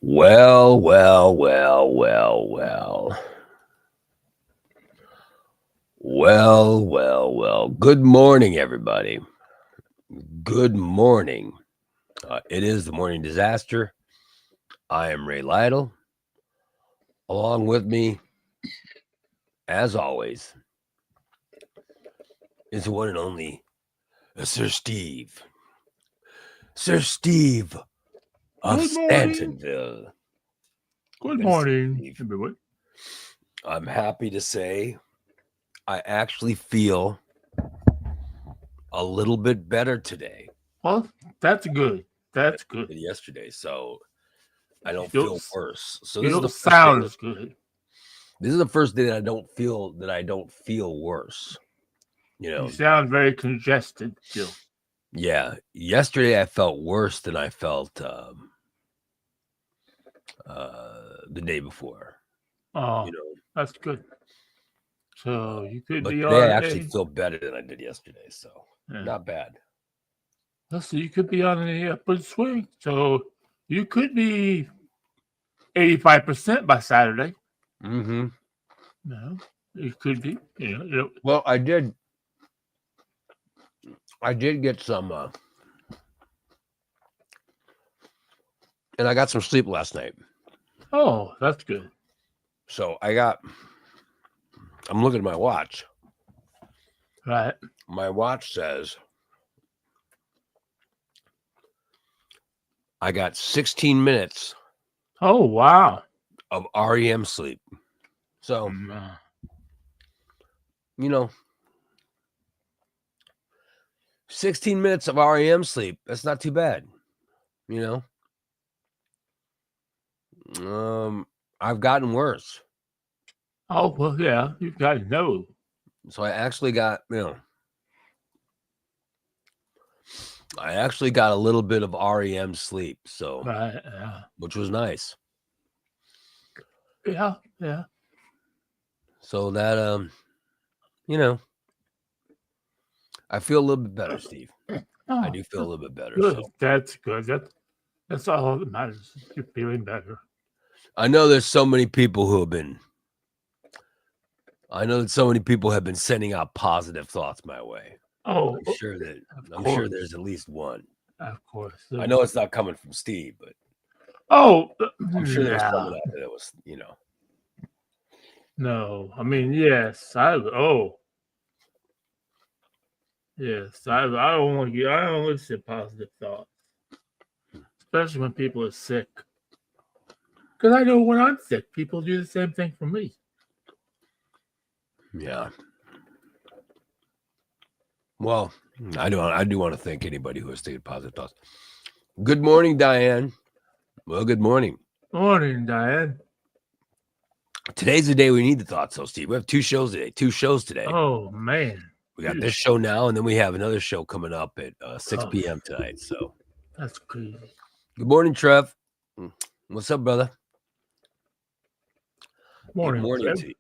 Well, well, well, well, well. Well, well, well. Good morning, everybody. Good morning. It is the morning disaster. I am Ray Lytle. Along with me, as always, is the one and only Sir Steve. Sir Steve of Good morning. Stantonville. Good Good to see you, morning, Steve. everyone. I'm happy to say I actually feel a little bit better today Well, that's good. That's good. than yesterday. So I don't You feel don't, worse. So you this is don't the first day. sound as good. This is the first day that I don't feel worse. You You know, sound very congested still. yeah. Yesterday I felt worse than I felt the day before. Oh, You know, that's good. So you could but be today I on actually a feel better than I did yesterday. So yeah. not bad. So you could be on an upward swing. So you could be 85% by Saturday. Mm-hmm. No, you could be. Well, I did get some, and I got some sleep last night. Oh, that's good. So I'm looking at my watch. Right. My watch says I got 16 minutes Oh, wow. of REM sleep. So, you know, 16 minutes of REM sleep, that's not too bad. You know, I've gotten worse. Oh, well, yeah. You've got to know. So I actually got a little bit of REM sleep. So, Right. which was nice. Yeah. Yeah. So that, you know, I feel a little bit better, Steve. I Oh, do feel a little bit better. good. So That's good. That's all that matters. You're feeling better. I know there's so many people who have been, I know that so many people have been sending out positive thoughts my way. Oh, I'm sure that, of I'm sure course, there's at least one. of course. I know it's not coming from Steve, but Oh, I'm sure there was yeah. someone out there that was, No, I mean, yes. Yes. I only say positive thoughts, especially when people are sick. Because I know when I'm sick, people do the same thing for me. yeah. Well, I do want to thank anybody who has stated positive thoughts. Good morning, Diane. Well, good morning. Morning, Diane. Today's the day we need the thoughts, though, Steve. We have two shows today. Oh man, We got this show now, and then we have another show coming up at 6 tough. p.m. tonight. So, That's crazy. good morning, Trev. What's up, brother? Morning, Good morning Trev. to you.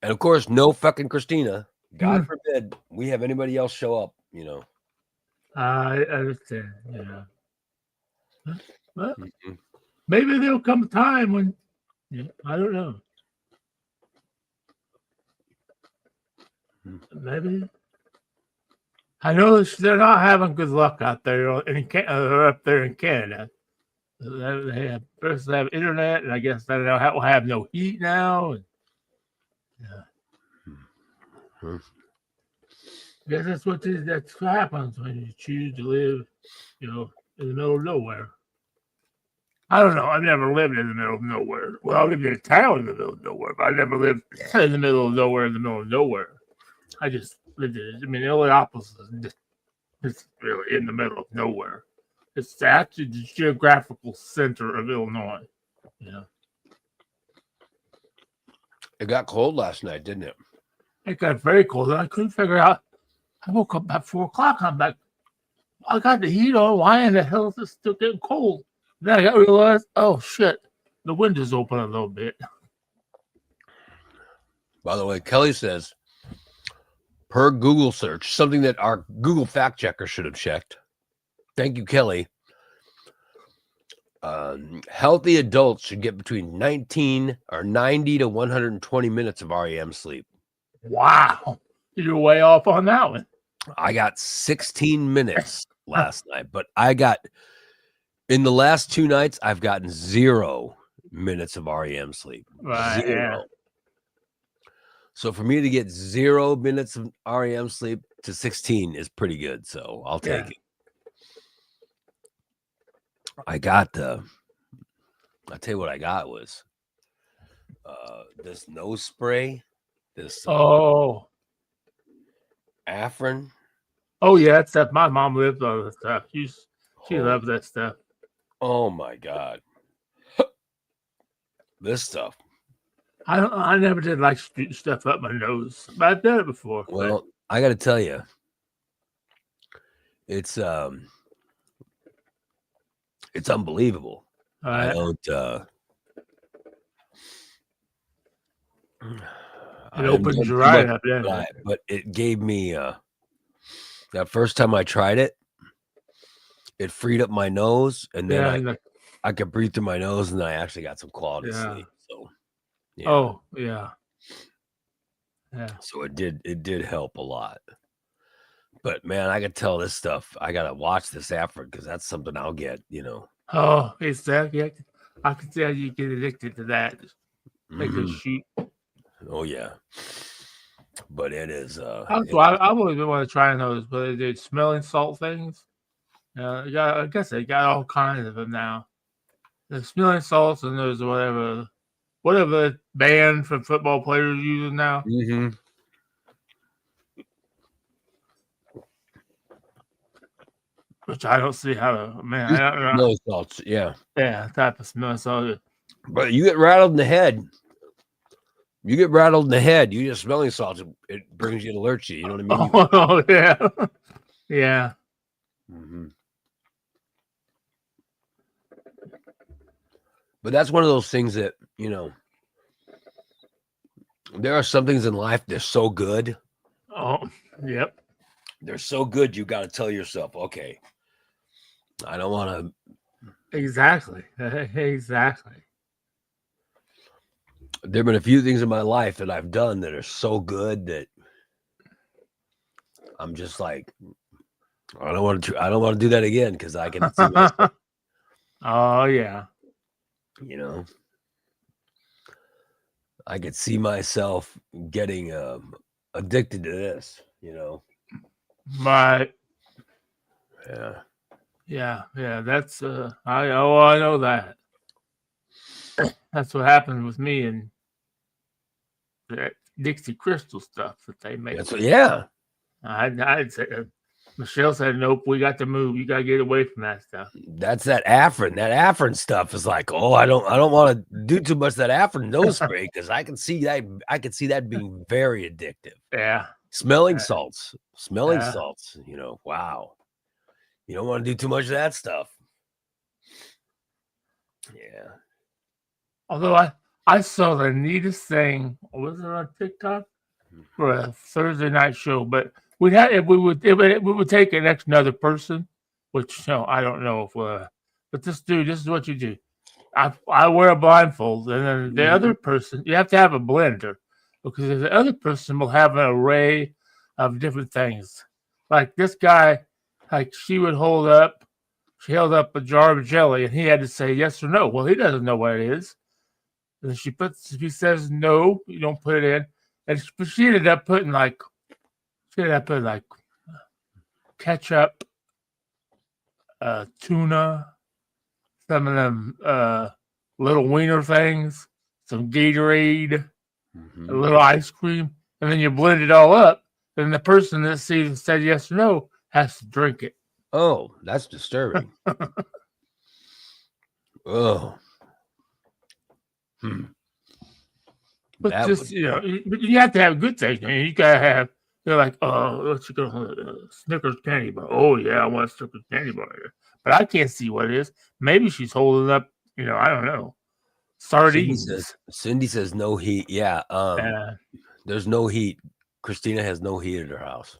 And of course, no fucking Christina. God Hmm. forbid we have anybody else show up. I understand. Yeah. Well, Mhm. maybe there'll come a time when I don't know. Maybe I know they're not having good luck out there up there in Canada. They have first they have internet, and I guess they don't have no heat now. And, yeah, Hmm. I guess that's what happens when you choose to live, in the middle of nowhere. I don't know. I've never lived in the middle of nowhere. Well, I lived in a town in the middle of nowhere, but I never lived in the middle of nowhere in the middle of nowhere. I just lived in it. I mean, Illinois is really in the middle of nowhere. It's actually the geographical center of Illinois. Yeah. It got cold last night, didn't it? It got very cold, and I couldn't figure out. I woke up at 4 o'clock. I'm like, I got the heat on. Why in the hell is it still getting cold? Then I got realized, oh shit, the window's open a little bit. By the way, Kelly says, per Google search, something that our Google fact checker should have checked. Thank you, Kelly. Healthy adults should get between 19 or 90 to 120 minutes of REM sleep. Wow. You're way off on that one. I got 16 minutes last night, but I got in the last 2 nights, I've gotten 0 minutes of REM sleep. Right. 0. Yeah. So for me to get 0 minutes of REM sleep to 16 is pretty good. So I'll take it. I'll tell you what I got was this nose spray, this Afrin. Oh yeah, that stuff. My mom lived on that stuff. She loved that stuff. Oh my God. This stuff. I never did like shooting stuff up my nose, but I've done it before. Well, I got to tell you, it's unbelievable. I don't. It opens your eye up, but it gave me that first time I tried it. It freed up my nose, and then I could breathe through my nose, and then I actually got some quality sleep. So, yeah. Oh yeah. So it did help a lot. But man, I could tell this stuff. I gotta watch this after because that's something I'll get. Oh, exactly. I can see how you get addicted to that. Make a shoot. Oh yeah. But it is. I've always been wanting to try those, but they smelling salt things. I guess they got all kinds of them now. The smelling salts and there's whatever band from football players using now. Mm-hmm. Which I don't see how to, man. I don't know. Salts, yeah. Yeah, type of smelling salt. But you get rattled in the head. You get smelling salts, it brings you, it alerts you. You know what I mean? Oh, yeah. Yeah. Mm-hmm. But that's one of those things that, there are some things in life they're so good. Oh, yep. They're so good, you got to tell yourself, okay, I don't want to. Exactly. Exactly. There have been a few things in my life that I've done that are so good that I'm just like, I don't want to do that again because I can see myself. Oh yeah. I could see myself getting addicted to this, Right. Yeah. Yeah. That's I know that. That's what happened with me and that Dixie Crystal stuff that they make. I'd say Michelle said, "Nope, we got to move. You got to get away from that stuff." That's that Afrin. That Afrin stuff is like, I don't want to do too much of that Afrin nose spray because I can see that being very addictive. Yeah. Smelling salts. Wow. You don't want to do too much of that stuff. Yeah. Although I saw the neatest thing, was it on TikTok for a Thursday night show? But we would take another person, which I don't know if but this is what you do. I wear a blindfold, and then the other person, you have to have a blender because the other person will have an array of different things. Like this guy, like she held up a jar of jelly, and he had to say yes or no. Well, he doesn't know what it is. And she says no, you don't put it in. And she ended up putting like ketchup, tuna, some of them little wiener things, some Gatorade, a little ice cream, and then you blend it all up. Then the person that said yes or no has to drink it. Oh, that's disturbing. Oh. But you have to have good things. I mean, you gotta have. They're like, let's go Snickers candy bar. Oh yeah, I want a Snickers candy bar, but I can't see what it is. Maybe she's holding up. I don't know. Sardines. Cindy says no heat. Yeah. There's no heat. Christina has no heat at her house.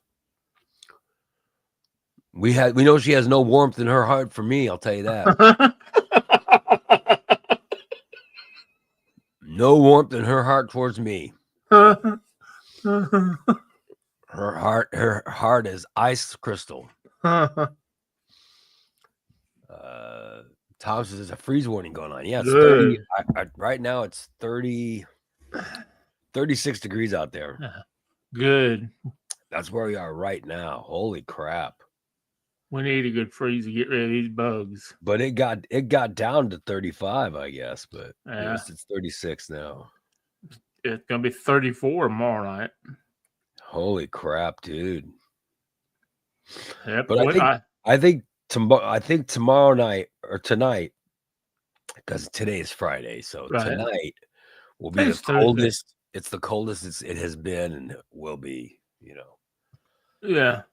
We know she has no warmth in her heart for me. I'll tell you that. No warmth in her heart towards me. Her heart is ice crystal. Tom says there's a freeze warning going on. Yeah, it's 30. Right now it's 36 degrees out there. Good. That's where we are right now. Holy crap. We need a good freeze to get rid of these bugs. But it got down to 35, I guess. But yes, it's 36 now. It's gonna be 34 tomorrow night. Holy crap, dude. Yep. But I think tomorrow night or tonight, because today is Friday, so tonight will be the coldest. It's the coldest it has been and will be, you know. Yeah.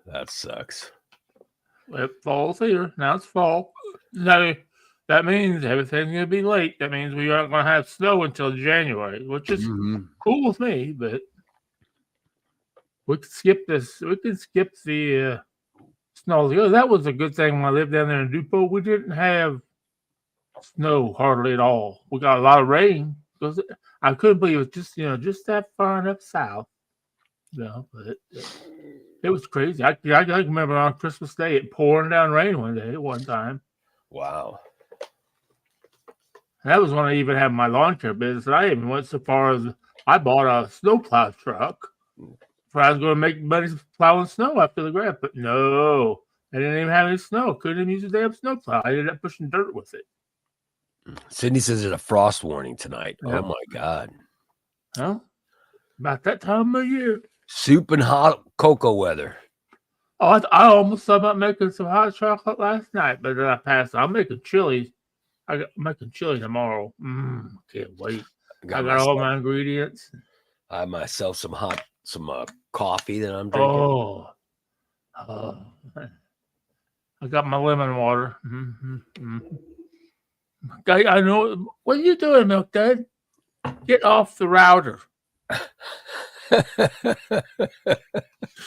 That sucks. Fall's here. Now it's fall. Now, that means everything's going to be late. That means we aren't going to have snow until January, which is cool with me, but we can skip this. We can skip the snow. That was a good thing when I lived down there in Dupont. We didn't have snow hardly at all. We got a lot of rain. I couldn't believe it was just that far enough south. But it was crazy. I remember on Christmas Day it pouring down rain one time. Wow. And that was when I even had my lawn care business. And I even went so far as I bought a snowplow truck for I was going to make money plowing snow after the grass. But no, I didn't even have any snow. Couldn't even use a damn snowplow. I ended up pushing dirt with it. Sydney says there's a frost warning tonight. Oh my God. Well, about that time of year. Soup and hot cocoa weather. Oh, I almost thought about making some hot chocolate last night, but then I passed. I'm making chili. I'm making chili tomorrow. Can't wait. I got all my ingredients. I have myself some coffee that I'm drinking. I got my lemon water. I know. What are you doing, Milk Dad? Get off the router.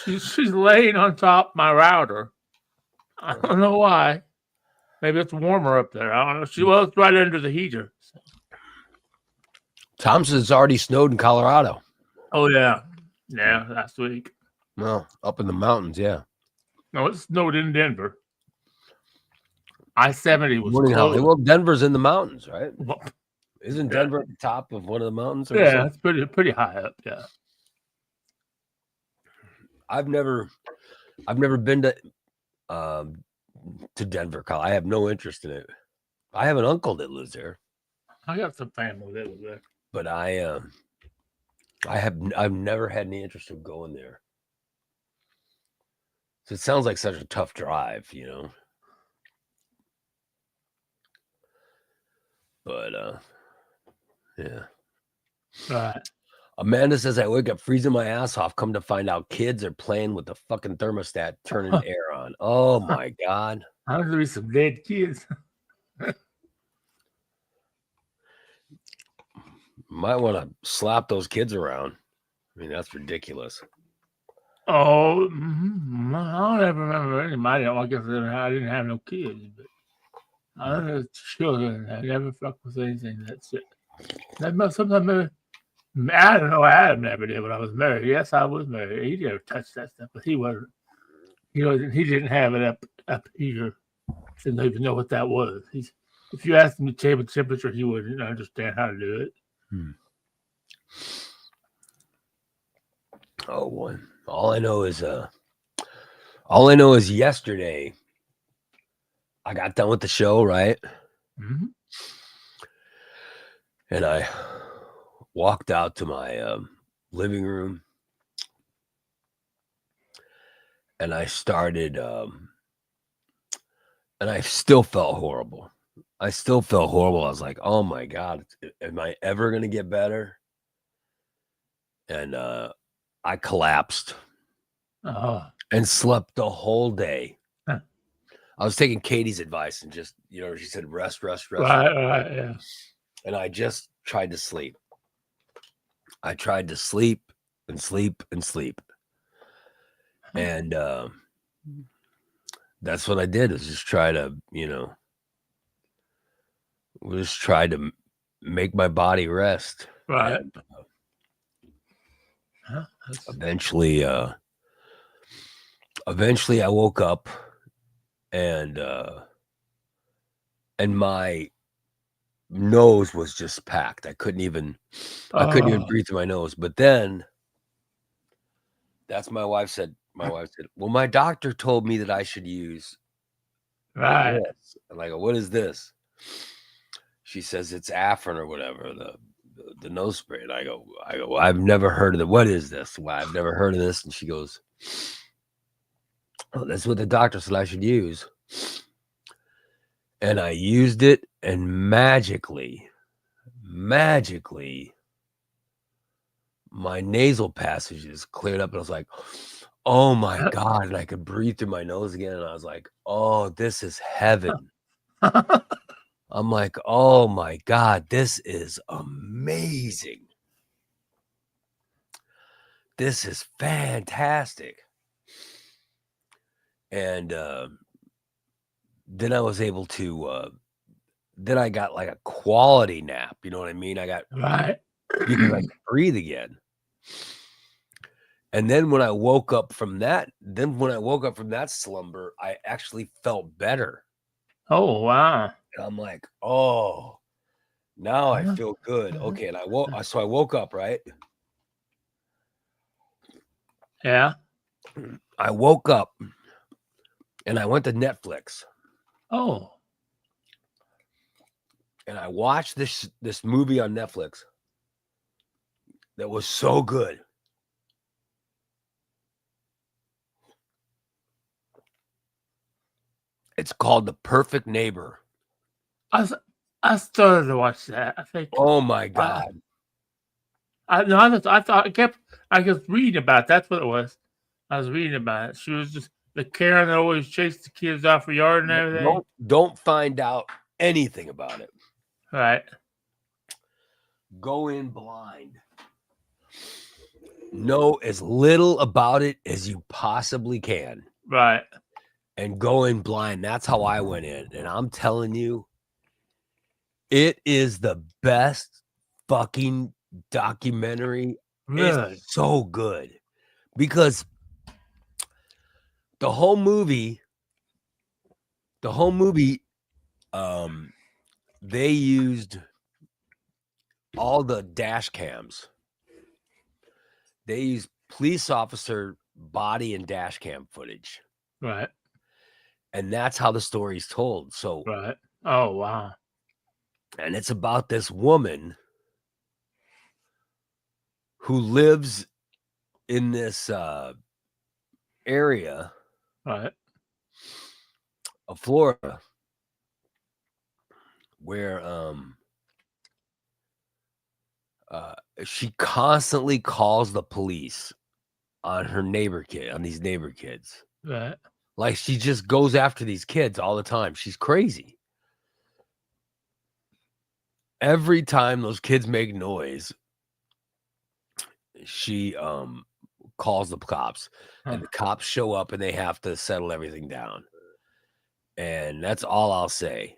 She's laying on top of my router. I don't know why. Maybe it's warmer up there. I don't know. It's right under the heater. So. Tom says it's already snowed in Colorado. Oh yeah, last week. Well, up in the mountains, yeah. No, it snowed in Denver. I-70 was closed. Well, Denver's in the mountains, right? Well, isn't Denver at the top of one of the mountains? Yeah, it's pretty high up. Yeah. I've never been to Denver, Kyle. I have no interest in it. I have an uncle that lives there. I got some family that lives there. But I've never had any interest in going there. So it sounds like such a tough drive, you know. But yeah. Right. Amanda says I wake up freezing my ass off. Come to find out, kids are playing with the fucking thermostat, turning air on. Oh my God! There's gonna be some dead kids. Might want to slap those kids around. I mean, that's ridiculous. Oh, I don't ever remember anybody. I guess I didn't have no kids, but I don't know children. I never fucked with anything. That's it. Sometimes I don't know. Adam never did when I was married. Yes, I was married. He never touched that stuff, but he wasn't. He didn't have it up here. Didn't even know what that was. If you asked him to change the temperature, he wouldn't understand how to do it. Oh, boy. All I know is yesterday I got done with the show, right? Mm-hmm. And I walked out to my living room and I started and I still felt horrible. I was like, oh my God, am I ever going to get better? And I collapsed and slept the whole day. Huh. I was taking Katie's advice and just, she said, rest. Right, yeah. And I just tried to sleep. I tried to sleep and sleep and sleep. And that's what I did, is just try to, just tried to make my body rest. Right. And, eventually I woke up and my nose was just packed. I couldn't even breathe through my nose. But then my wife said, well, my doctor told me that I should use this. I'm like, what is this? She says it's Afrin or whatever, the nose spray. And I go, well, I've never heard of it. What is this? Well, I've never heard of this. And she goes, oh, that's what the doctor said I should use. And I used it, and magically, my nasal passages cleared up, and I was like, oh my God. And I could breathe through my nose again. And I was like, oh, this is heaven. I'm like, oh my God, this is amazing. This is fantastic. And then I was able to, then I got like a quality nap. You know what I mean? I got because I could breathe again. And then when I woke up from that, slumber, I actually felt better. Oh, wow. And I'm like, oh, now I feel good. Okay. And I woke up, right? Yeah. I woke up and I went to Netflix. Oh. And I watched this movie on Netflix that was so good. It's called The Perfect Neighbor. I started to watch that. I think. Oh my God! I was reading about it. That's what it was. I was reading about it. She was just the Karen that always chased the kids off her yard and everything. Don't find out anything about it. Right. Go in blind. Know as little about it as you possibly can. Right. And go in blind. That's how I went in. And I'm telling you, it is the best fucking documentary. Really? It's so good. Because the whole movie, they used all the dash cams. They used police officer body and dash cam footage. Right. And that's how the story's told. So, right. Oh, wow. And it's about this woman who lives in this area right. of Florida where she constantly calls the police on these neighbor kids. Right. Like she just goes after these kids all the time. She's crazy. Every time those kids make noise, she calls the cops, and the cops show up and they have to settle everything down. And that's all I'll say.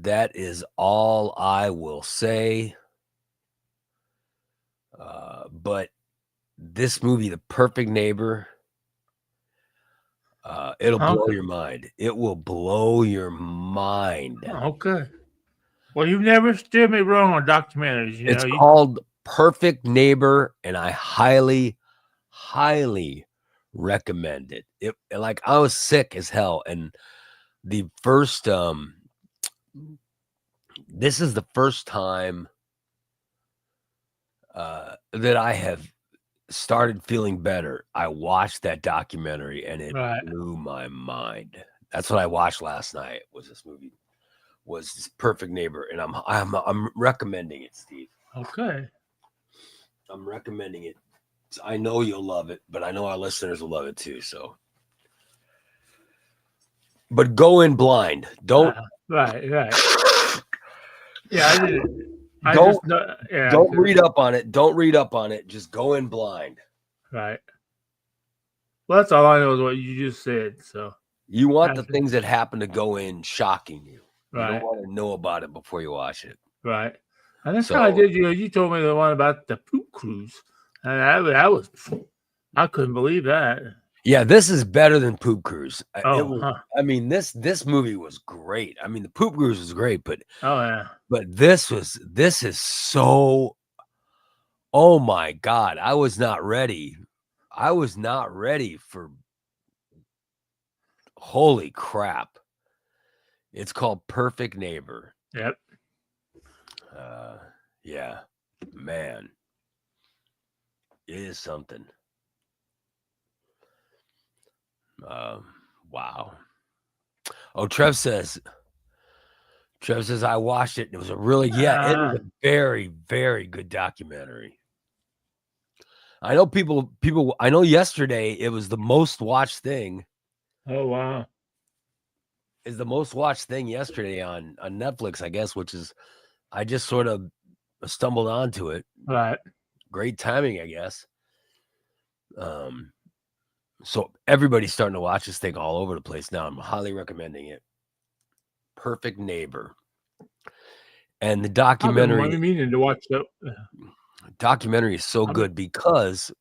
That is all I will say. But this movie, The Perfect Neighbor, it'll blow your mind. It will blow your mind. Okay. Well, you've never steered me wrong on documentaries. It's called Perfect Neighbor, and I highly, highly recommend it. Like I was sick as hell, and the first this is the first time that I have started feeling better. I watched that documentary and it blew my mind. That's what I watched last night. Was this Perfect Neighbor, and I'm recommending it, Steve. Okay. I'm recommending it. I know you'll love it, but I know our listeners will love it too. So, but go in blind. Don't. Right. Yeah, I did. Don't read up on it. Don't read up on it. Just go in blind. Right. Well, that's all I know is what you just said. So you want the things that happen to go in shocking you. You don't want to know about it before you watch it. Right. And that's how I did. You told me the one about the poop cruise, and I couldn't believe that. Yeah, this is better than Poop Cruise. Oh, I mean, this movie was great. I mean, the Poop Cruise was great, but this is so. Oh my God, I was not ready. I was not ready for. Holy crap! It's called Perfect Neighbor. Yep. Yeah, man, it is something. Wow. Oh, Trev says I watched it. It was a really, it was a very, very good documentary. I know people, I know yesterday it was the most watched thing. Oh, wow. Is the most watched thing yesterday on Netflix, I guess, which is, I just sort of stumbled onto it. Right. Great timing, I guess. So everybody's starting to watch this thing all over the place now. I'm highly recommending it. Perfect Neighbor. And the documentary. I've been meaning to watch that. Documentary is so good because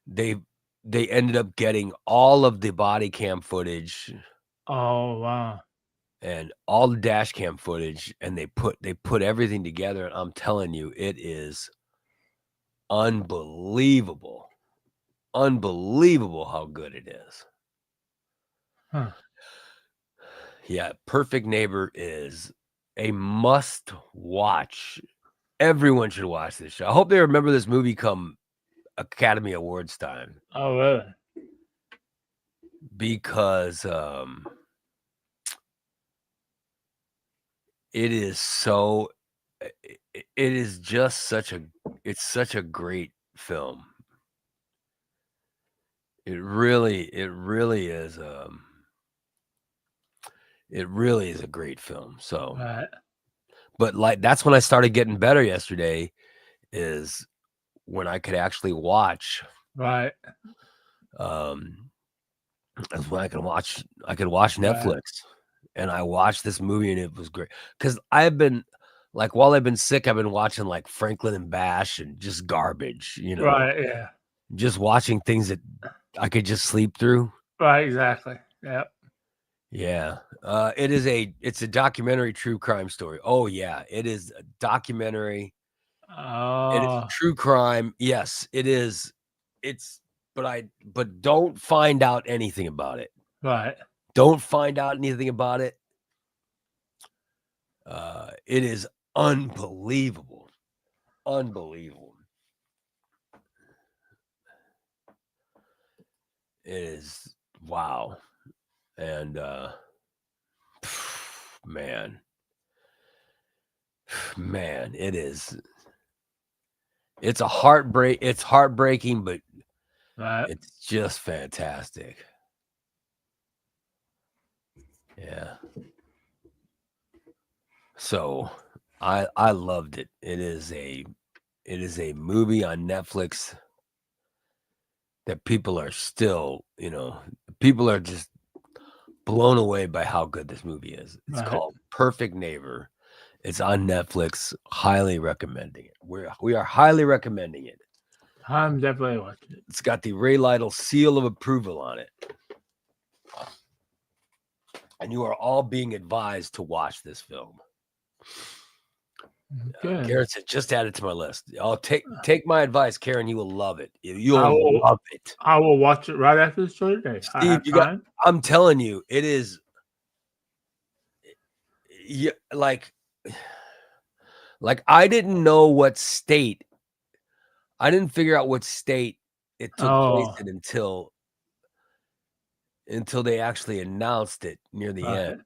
they ended up getting all of the body cam footage. Oh, wow. And all the dash cam footage, and they put everything together, and I'm telling you, it is unbelievable. Unbelievable how good it is. Huh. Yeah, Perfect Neighbor is a must watch. Everyone should watch this show. I hope they remember this movie come Academy Awards time. Oh, really? Because it is so, it is just such a great film. It really is. It really is a great film. So, but like, that's when I started getting better yesterday, is when I could actually watch. Right. That's when I could watch Netflix, and I watched this movie, and it was great. Cause I've been like, while I've been sick, I've been watching like Franklin and Bash and just garbage, Right. Yeah. Just watching things that I could just sleep through. Right. Exactly. Yep. Yeah. It's a documentary true crime story. Oh yeah. It is a documentary. It is true crime. Yes, it is. But don't find out anything about it. Right. Don't find out anything about it. It is unbelievable. Unbelievable. It is wow. And man, it is. It's a heartbreak. It's heartbreaking, but it's just fantastic. Yeah. So I loved it. It is a movie on Netflix that people are still, people are just blown away by how good this movie is. It's called Perfect Neighbor. It's on Netflix. Highly recommending it. We are highly recommending it. I'm definitely watching it. It's got the Ray Lytle seal of approval on it. And you are all being advised to watch this film. Karen said, just add it to my list. I'll take my advice, Karen. You will love it. You'll love it. I will watch it right after the show today. Steve, I'm telling you, it is. Yeah, like I didn't know what state. I didn't figure out what state it took place in until they actually announced it near the end.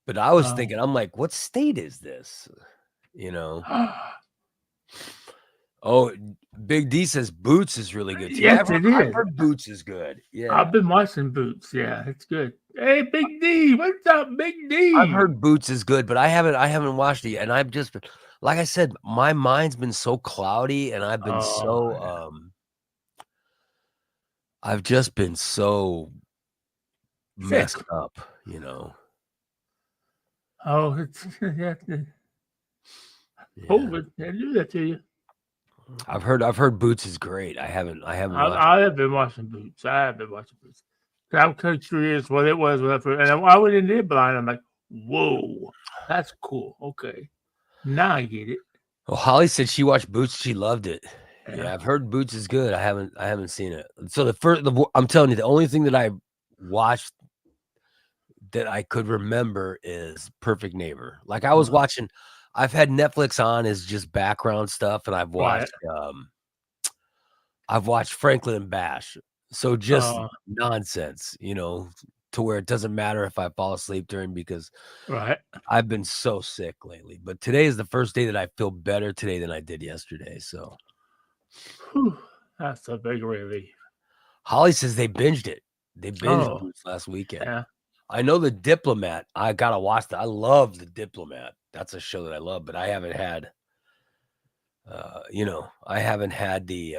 But I was thinking, I'm like, what state is this? Oh, Big D says Boots is really good too. Yes, it is. I've heard Boots is good. Yeah, I've been watching Boots. Yeah, it's good. Hey, Big D, what's up, Big D? I've heard Boots is good, but I haven't watched it yet. And I've just been, like I said, my mind's been so cloudy, and I've been I've just been so messed up, Oh, it's COVID. They do that to you. I've heard Boots is great. I haven't watched. I have been watching Boots. I'm curious what it was when I went in there blind. I'm like, whoa, that's cool. Okay, now I get it. Well, Holly said she watched Boots. She loved it. Yeah, I've heard Boots is good. I haven't seen it. So I'm telling you, the only thing that I watched that I could remember is Perfect Neighbor. Like I was watching, I've had Netflix on as just background stuff, and I've watched Franklin and Bash. So just nonsense, to where it doesn't matter if I fall asleep during, because I've been so sick lately. But today is the first day that I feel better today than I did yesterday. So that's a big relief. Holly says they binged it. They binged Boots last weekend. Yeah. I know The Diplomat. I gotta watch that. I love The Diplomat. That's a show that I love, but I haven't had I haven't had the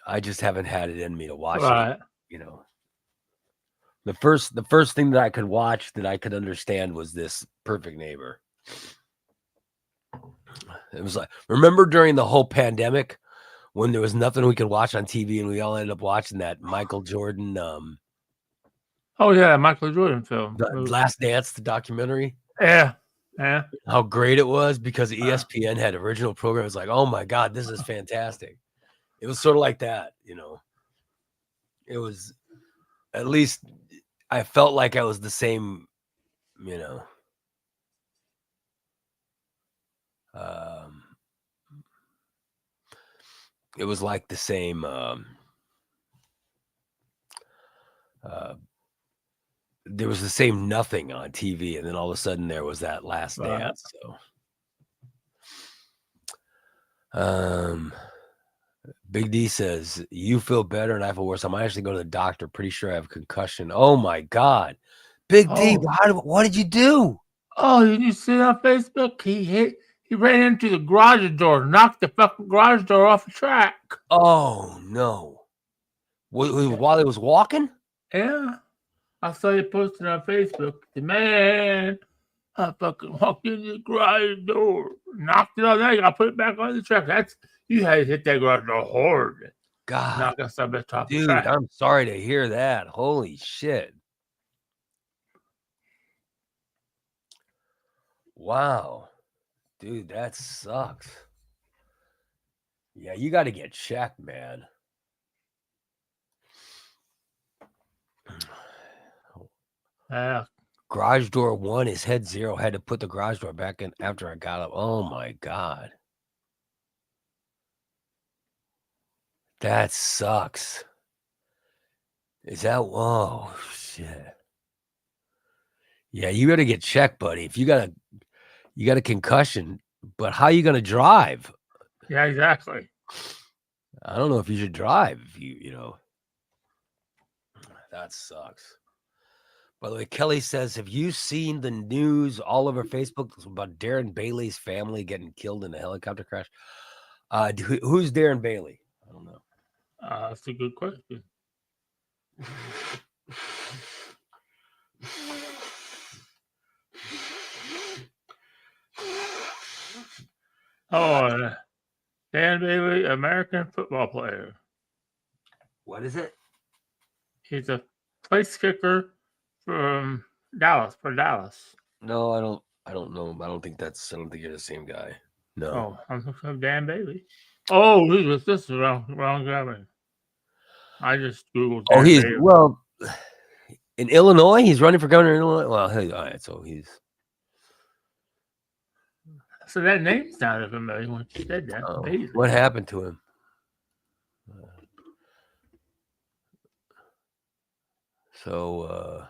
I just haven't had it in me to watch it. The first thing that I could watch that I could understand was this Perfect Neighbor. It was like, remember during the whole pandemic when there was nothing we could watch on TV and we all ended up watching that Michael Jordan Michael Jordan film, The Last Dance, the documentary. Yeah. How great it was because ESPN had original programs. Like, oh my God, this is fantastic. It was sort of like that, It was, at least I felt like I was the same, it was like the same there was the same nothing on TV, and then all of a sudden there was that Last Dance. So Big D says, you feel better and I feel worse. I might actually go to the doctor. Pretty sure I have a concussion. Oh my God. Big D, what did you do? Oh, did you see on Facebook? He ran into the garage door, knocked the fucking garage door off the track. Oh no. While he was walking? Yeah. I saw you posted on Facebook. The man, I fucking walked in the garage door, knocked it on there. I put it back on the track. You had to hit that garage door hard. God, knock us on the top dude, of the track. I'm sorry to hear that. Holy shit! Wow, dude, that sucks. Yeah, you got to get checked, man. Garage door 1 is head 0. Had to put the garage door back in after I got up. Oh my God. That sucks. Is that, oh shit. Yeah, you got to get checked, buddy. If you got a concussion, but how are you going to drive? Yeah, exactly. I don't know if you should drive if that sucks. By the way, Kelly says, have you seen the news all over Facebook about Darren Bailey's family getting killed in a helicopter crash? Who's Darren Bailey? I don't know. That's a good question. Oh, Dan Bailey, American football player. What is it? He's a place kicker from Dallas. No, I don't know him. I don't think you're the same guy. No. Oh, I'm Dan Bailey. Oh, this is wrong guy. I just googled. Dan Bailey. Well, in Illinois, he's running for governor in Illinois. Well, all right, so he's. So that name sounded familiar when you said that. Oh, what happened to him? So,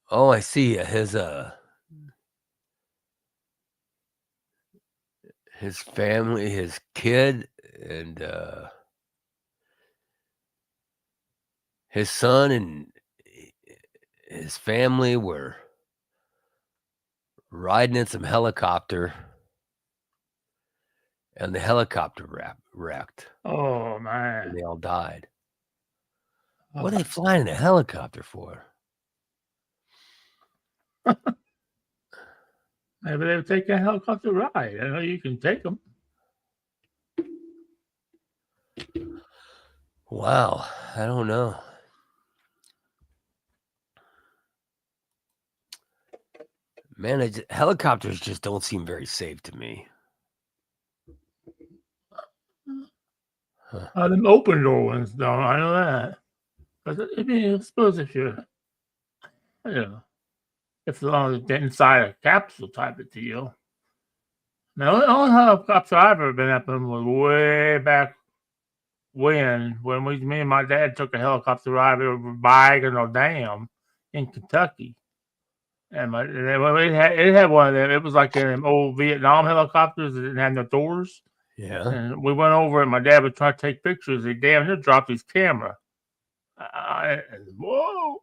Oh, I see. His family, his kid, and his son and his family were riding in some helicopter and the helicopter wrecked. Oh man! And they all died. What are they flying in a helicopter for? Maybe they would take a helicopter ride. I know you can take them. Wow, I don't know. Man, helicopters just don't seem very safe to me. Huh. Them open door ones don't. I know that. But I mean, I suppose if you're, if long as inside a capsule type of deal. Now, the only helicopter I've ever been up in was way back when me and my dad took a helicopter ride over Diagonal Dam in Kentucky. And it had one of them. It was like an old Vietnam helicopters that didn't have no doors. Yeah. And we went over and my dad would try to take pictures. He damn near dropped his camera. Whoa.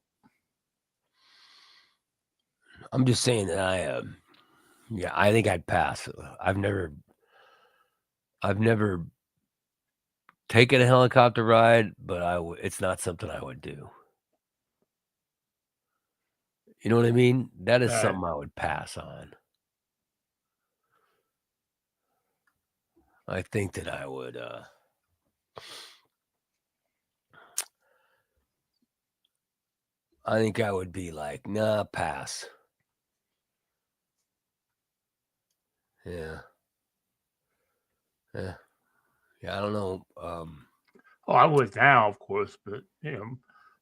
I'm just saying that I think I'd pass. I've never taken a helicopter ride, but it's not something I would do. You know what I mean? That is something I would pass on. I think that I would I think I would be like, nah, pass. Yeah. Yeah. Yeah, I don't know. I would now, of course, but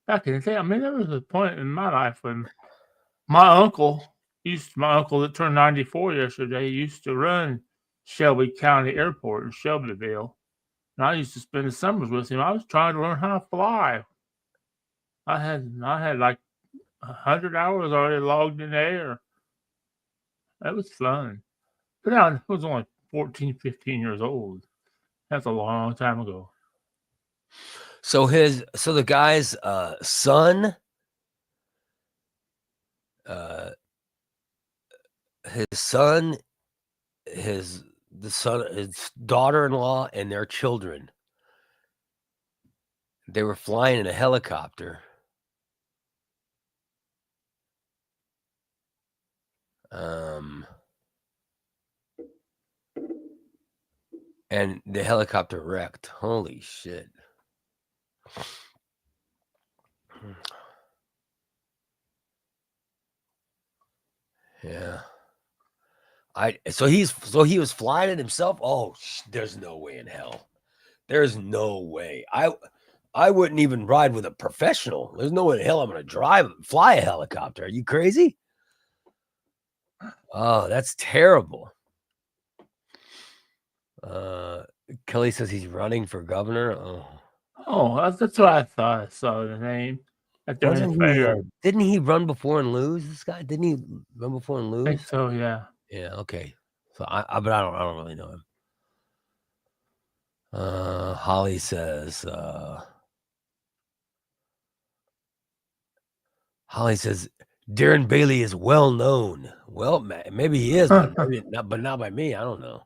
back in the day, I mean, there was a point in my life when my uncle that turned 94 yesterday, used to run Shelby County Airport in Shelbyville. And I used to spend the summers with him. I was trying to learn how to fly. I had like 100 hours already logged in there. That was fun. But I was only 14, 15 years old. That's a long time ago. So the guy's son, his daughter-in-law, and their children, they were flying in a helicopter. And the helicopter wrecked. Holy shit. Yeah. So he was flying it himself. Oh, there's no way in hell. There's no way. I wouldn't even ride with a professional. There's no way in hell I'm going to fly a helicopter. Are you crazy? Oh, that's terrible. Kelly says he's running for governor. Oh, that's what I thought. I saw the name. Didn't he run before and lose? This guy, didn't he run before and lose? I think so, yeah. Yeah. Okay. So but I don't really know him. Holly says. Darren Bailey is well known. Well, maybe he is, but not by me. I don't know.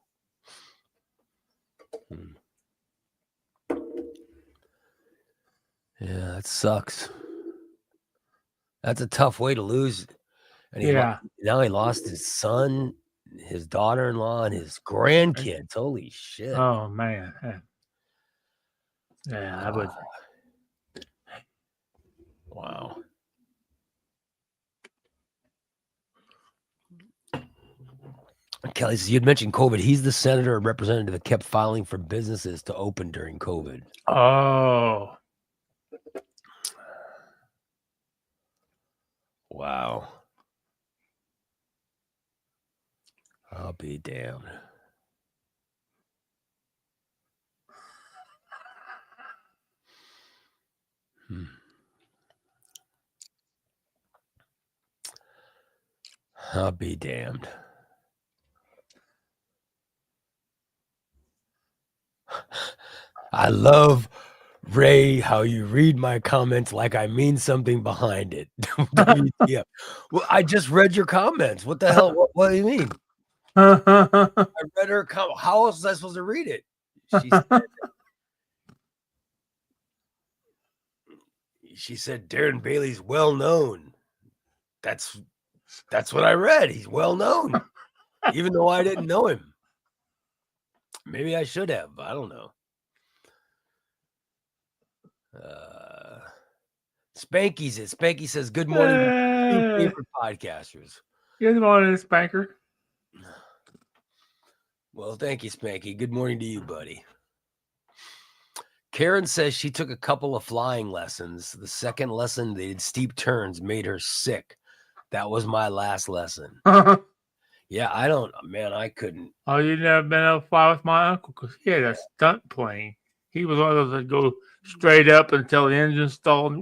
Yeah, that sucks. That's a tough way to lose. And now he lost his son, his daughter-in-law, and his grandkids. Holy shit. Oh, man. Yeah, I would. Wow. Kelly says, you'd mentioned COVID. He's the senator or representative that kept filing for businesses to open during COVID. Oh. Wow. I'll be damned. I'll be damned. I love, Ray, how you read my comments like I mean something behind it. Yeah. Well, I just read your comments. What the hell? What do you mean? I read her comment. How else was I supposed to read it? She said Darren Bailey's well known. That's what I read. He's well known, even though I didn't know him. Maybe I should have. I don't know. Spanky says, good morning to two favorite podcasters. Good morning, Spanker. Well, thank you, Spanky. Good morning to you, buddy. Karen says she took a couple of flying lessons. The second lesson, they did steep turns, made her sick. That was my last lesson. Yeah, I couldn't. Oh, you never been able to fly with my uncle? Because he had a stunt plane. He was one of those that go straight up until the engine stalled.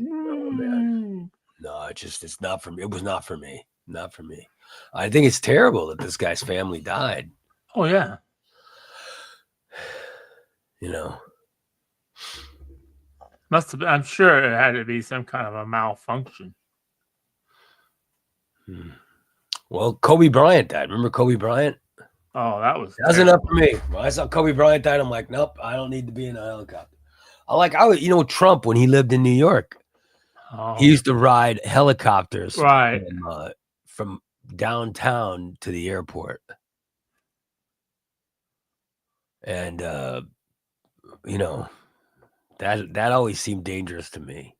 No, it's not for me. It was not for me. Not for me. I think it's terrible that this guy's family died. Oh, yeah. You know. Must have been, I'm sure it had to be some kind of a malfunction. Well, Kobe Bryant died. Remember Kobe Bryant? Oh, that was enough for me. When I saw Kobe Bryant died, I'm like, nope, I don't need to be in a helicopter. Trump, when he lived in New York, he used to ride helicopters from downtown to the airport. And, that always seemed dangerous to me.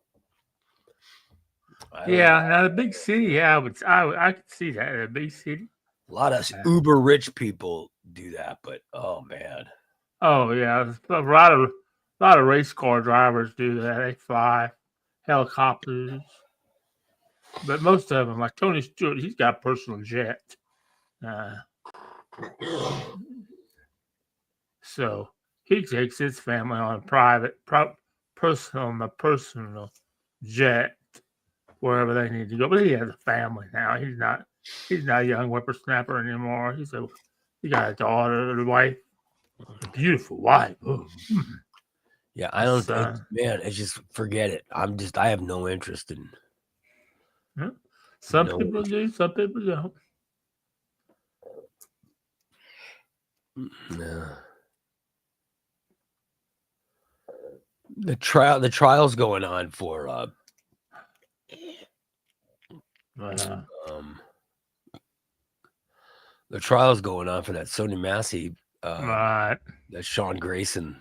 Yeah, now the big city, yeah, I could see that in a big city. A lot of uber rich people do that, but oh man. Oh yeah, a lot of race car drivers do that. They fly helicopters, but most of them, like Tony Stewart, he's got a personal jet. So he takes his family on a private, personal jet wherever they need to go. But he has a family now. He's not a young whippersnapper anymore. He got a daughter, a wife, a beautiful wife. Ooh. Yeah, I don't think, man, it's just forget it. I have no interest in. Some people do, some people don't. No. The trial's going on for the trial's going on for that Sonia Massey, that Sean Grayson.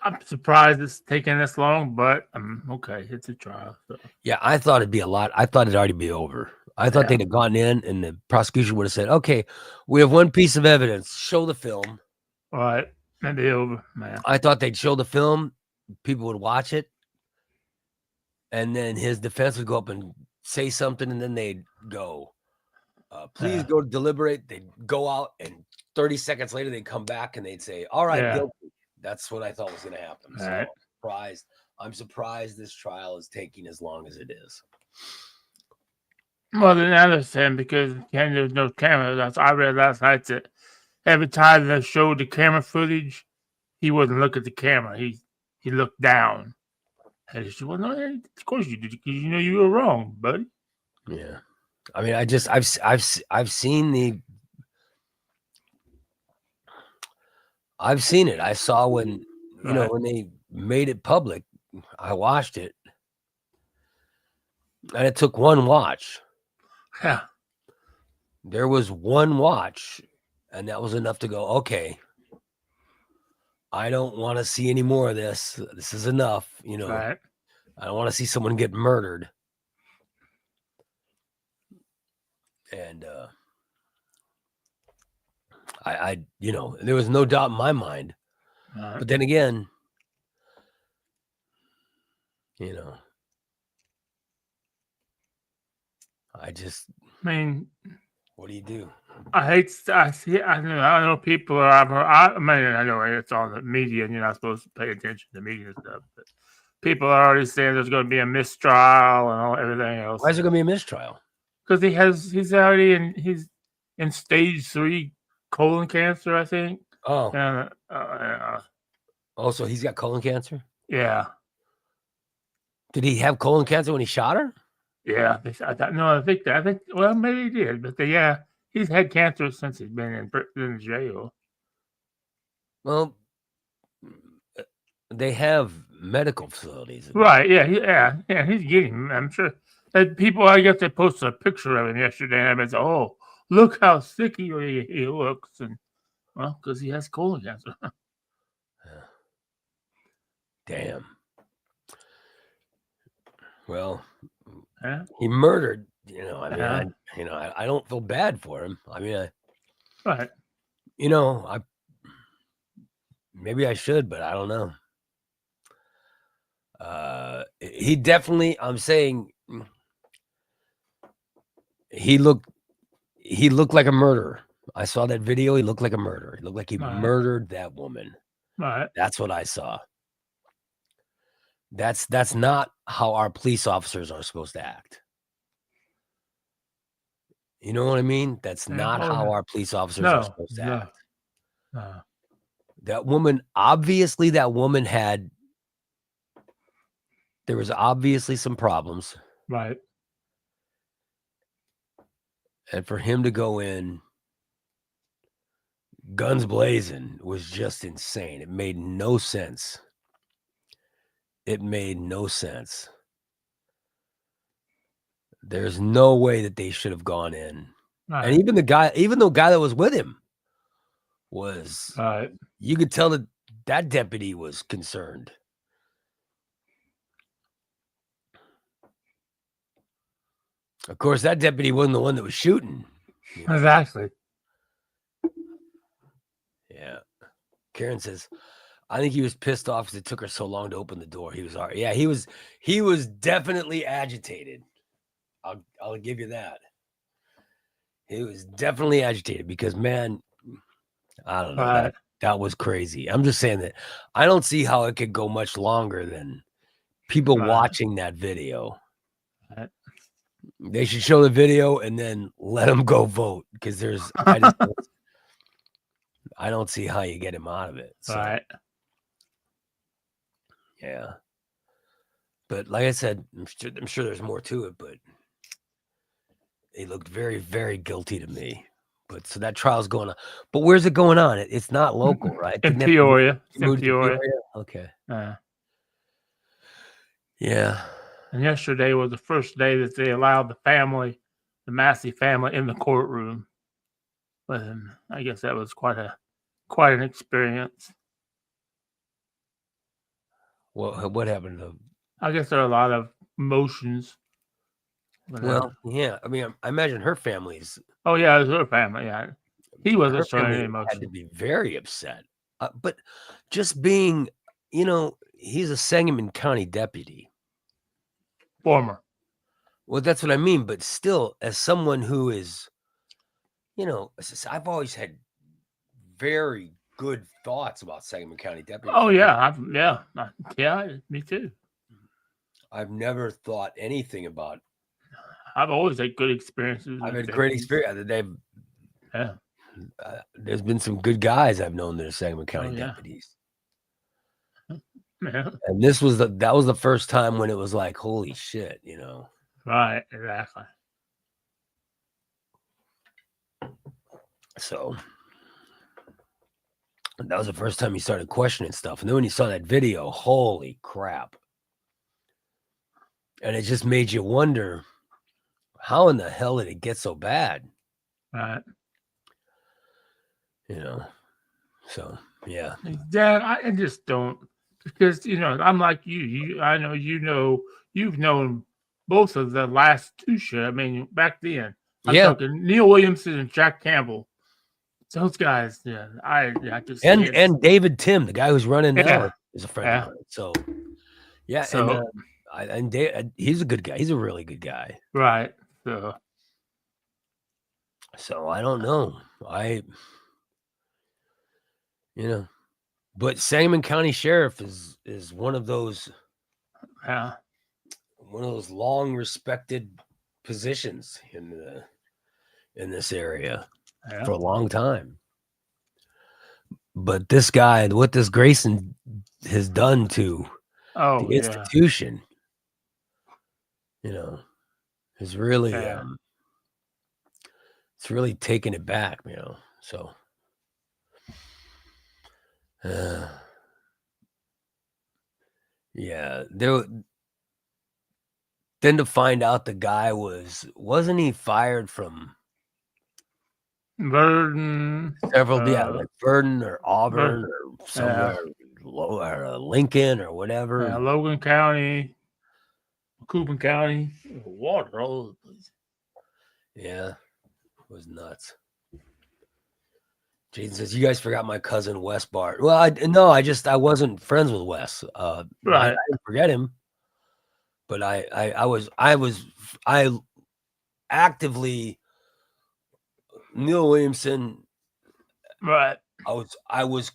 I'm surprised it's taking this long, but okay, it's a trial. So. Yeah, I thought it'd be a lot. I thought it'd already be over. I thought they'd have gone in and the prosecution would have said, okay, we have one piece of evidence. Show the film. All right. And be over, man. I thought they'd show the film. People would watch it. And then his defense would go up and say something, and then they'd go, please go deliberate. They'd go out, and 30 seconds later, they'd come back, and they'd say, all right, guilty. That's what I thought was going to happen. All so right. I'm surprised this trial is taking as long as it is. Well, then I understand because there's no camera. I read last night that every time they showed the camera footage, he wouldn't look at the camera. He looked down. And he said, well, no, of course you did, because you know you were wrong, buddy. Yeah. I mean, I've seen I've seen it. I saw when, when they made it public, I watched it. And it took one watch. Yeah. There was one watch, and that was enough to go, okay, I don't want to see any more of this. This is enough, Right. I don't want to see someone get murdered. And I there was no doubt in my mind. Right. But then again, I mean, what do you do? I know people are. I know it's on the media, and you're not supposed to pay attention to media stuff. But people are already saying there's going to be a mistrial and everything else. Why is there going to be a mistrial? Because he's in stage 3 colon cancer, I think. Oh. Oh, so he's got colon cancer? Yeah. Did he have colon cancer when he shot her? Yeah, I think. Well, maybe he did, but he he's had cancer since he's been in jail. Well, they have medical facilities. Right. Yeah. He's getting, I'm sure. People, I guess they posted a picture of him yesterday, and I said, "Oh, look how sick he looks," and well, because he has colon cancer. Damn. Well, Yeah. he murdered. I don't feel bad for him. I mean, Right. Maybe I should, but I don't know. He definitely. I'm saying he looked like a murderer. I saw that video. He looked like a murderer. He looked like he murdered that woman. Right. That's what I saw. That's not how our police officers are supposed to act. You know what I mean? That's not how our police officers are supposed to act. That woman, obviously, there was obviously some problems. Right. And for him to go in guns blazing was just insane. It made no sense. There's no way that they should have gone in. Right. And even the guy that was with him was, you could tell that deputy was concerned. Of course, that deputy wasn't the one that was shooting. Exactly. Yeah. Karen says, I think he was pissed off because it took her so long to open the door. He was all right. Yeah, he was definitely agitated. I'll give you that. He was definitely agitated because, man, I don't know. That was crazy. I'm just saying that I don't see how it could go much longer than people watching that video. They should show the video and then let them go vote because I don't see how you get him out of it. So, right. Yeah. But like I said, I'm sure there's more to it, but he looked very, very guilty to me. But so that trial's going on. But where's it going on? It's not local, right? In Peoria. Okay. Yeah. And yesterday was the first day that they allowed the Massey family in the courtroom. And I guess that was quite an experience. What happened to them? I guess there are a lot of emotions. Well, yeah. I mean, I imagine her family's. Oh yeah, it was her family. Yeah, he wasn't showing any emotion. Had to be very upset. But just being, he's a Sangamon County deputy. Former. Well, that's what I mean. But still, as someone who is, I've always had very good thoughts about Sangamon County deputies. Oh yeah, me too. I've never thought anything about. I've always had good experiences. I've had great experience. There's been some good guys I've known that are Sangamon County deputies. Yeah. And that was the first time when it was like, holy shit, Right, exactly. So that was the first time he started questioning stuff. And then when you saw that video, holy crap. And it just made you wonder, how in the hell did it get so bad? Right. So, yeah. Dad, I just don't, because, I'm like you. I know you've known both of the last two shows. I mean, back then. I'm talking Neil Williamson and Jack Campbell. Those guys, I just and David Tim, the guy who's running now, is a friend of mine. So, yeah, so, and he's a good guy. He's a really good guy. Right. So I don't know. But Sangamon County Sheriff is one of those, long respected positions in this area for a long time. But this guy, what this Grayson has done to the institution, is really It's really taking it back, So, yeah, then to find out the guy wasn't he fired from Verdon, several, like Verdon or Auburn or somewhere, or Lincoln or whatever. Logan County, Coupon County, water all over the place. Yeah, it was nuts. Jason says, "You guys forgot my cousin Wes Bart." Well, I wasn't friends with Wes. Right. I didn't forget him, but I actively Neil Williamson. Right. I was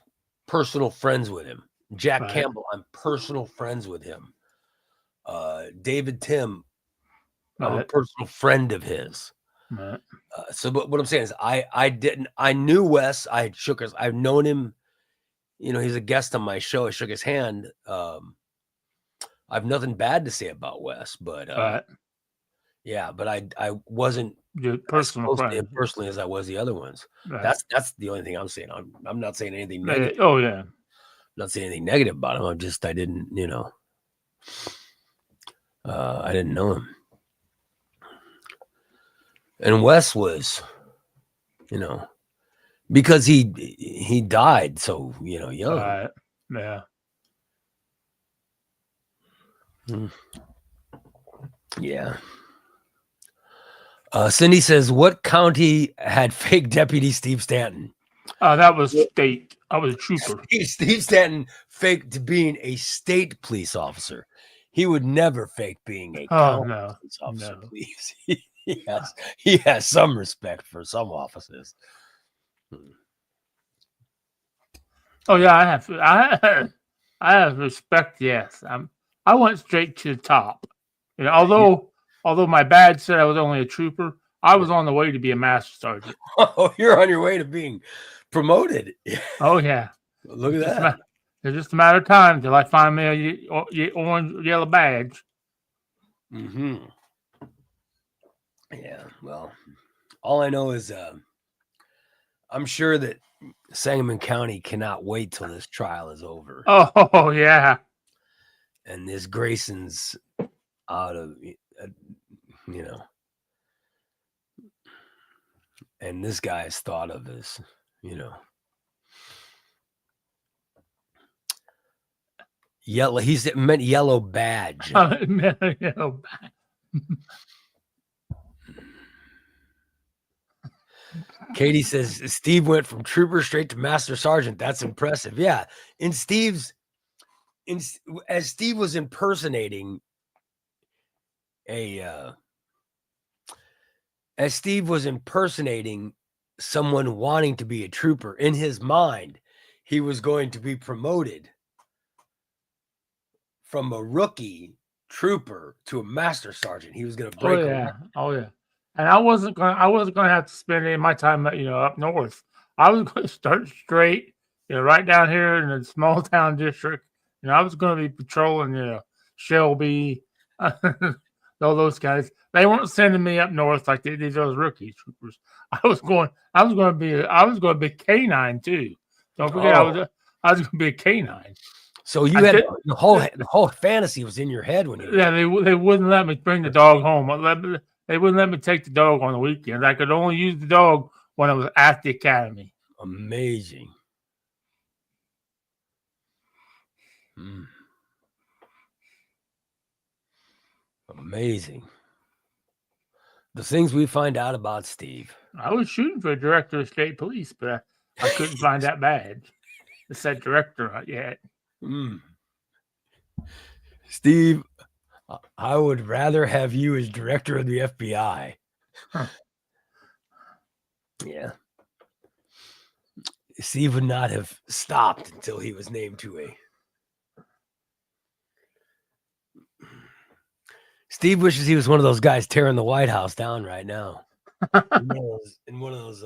personal friends with him. Jack Campbell, I'm personal friends with him. David Tim, I'm a personal friend of his. Right. So, but what I'm saying is, I knew Wes. I've known him. He's a guest on my show. I shook his hand. I have nothing bad to say about Wes, but yeah, but I wasn't personal friend to him personally as I was the other ones. Right. That's the only thing I'm saying. I'm not saying anything negative. Oh yeah, I'm not saying anything negative about him. I didn't, I didn't know him. And Wes was, because he died so young. Yeah. Yeah. Cindy says, "What county had fake Deputy Steve Stanton?" That was state. I was a trooper. Steve Stanton faked being a state police officer. He would never fake being a county police officer. No. Please, he has some respect for some offices. Oh yeah, I have respect. Yes, I went straight to the top. Although my badge said I was only a trooper, I was on the way to be a master sergeant. Oh, you're on your way to being promoted. Oh yeah, look at that. It's just a matter of time until I find me a orange yellow badge. Mm-hmm. Yeah. Well, all I know is I'm sure that Sangamon County cannot wait till this trial is over. Oh yeah. And this Grayson's out of, and this guy is thought of as, yellow. He's meant yellow badge. Yellow badge. Katie says Steve went from trooper straight to master sergeant. That's impressive. Yeah. As Steve was impersonating someone wanting to be a trooper, in his mind, he was going to be promoted from a rookie trooper to a master sergeant. He was going to break. Oh yeah. And I wasn't going to have to spend any of my time, up north. I was going to start straight, right down here in the small town district. I was going to be patrolling, Shelby, all those guys. They weren't sending me up north like they did those rookie troopers. I was going to be K9 too. Don't forget, I was going to be a K9. So you had the whole fantasy was in your head when you. Yeah, they wouldn't let me bring the dog home. They wouldn't let me take the dog on the weekends. I could only use the dog when I was at the academy. Amazing. Amazing. The things we find out about Steve. I was shooting for a director of state police, but I couldn't find that badge. It said director not yet. Steve, I would rather have you as director of the FBI. Huh. Yeah. Steve would not have stopped until he was named to a. Steve wishes he was one of those guys tearing the White House down right now. in one of those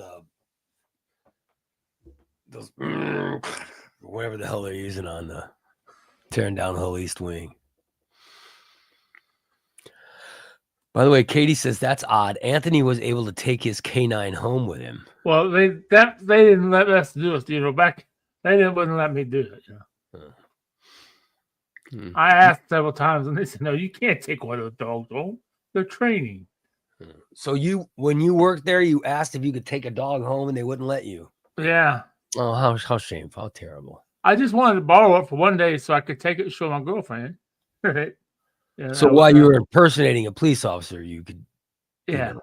whatever the hell they're using on the tearing down the whole East Wing. By the way, Katie says that's odd. Anthony was able to take his canine home with him. Well, they didn't let us do it. Back they wouldn't let me do it. I asked several times, and they said, "No, you can't take one of the dogs home. They're training." So when you worked there, you asked if you could take a dog home, and they wouldn't let you. Yeah. Oh, how shameful! How terrible! I just wanted to borrow it for one day so I could take it and show my girlfriend. So while you were impersonating a police officer, you could. Yeah.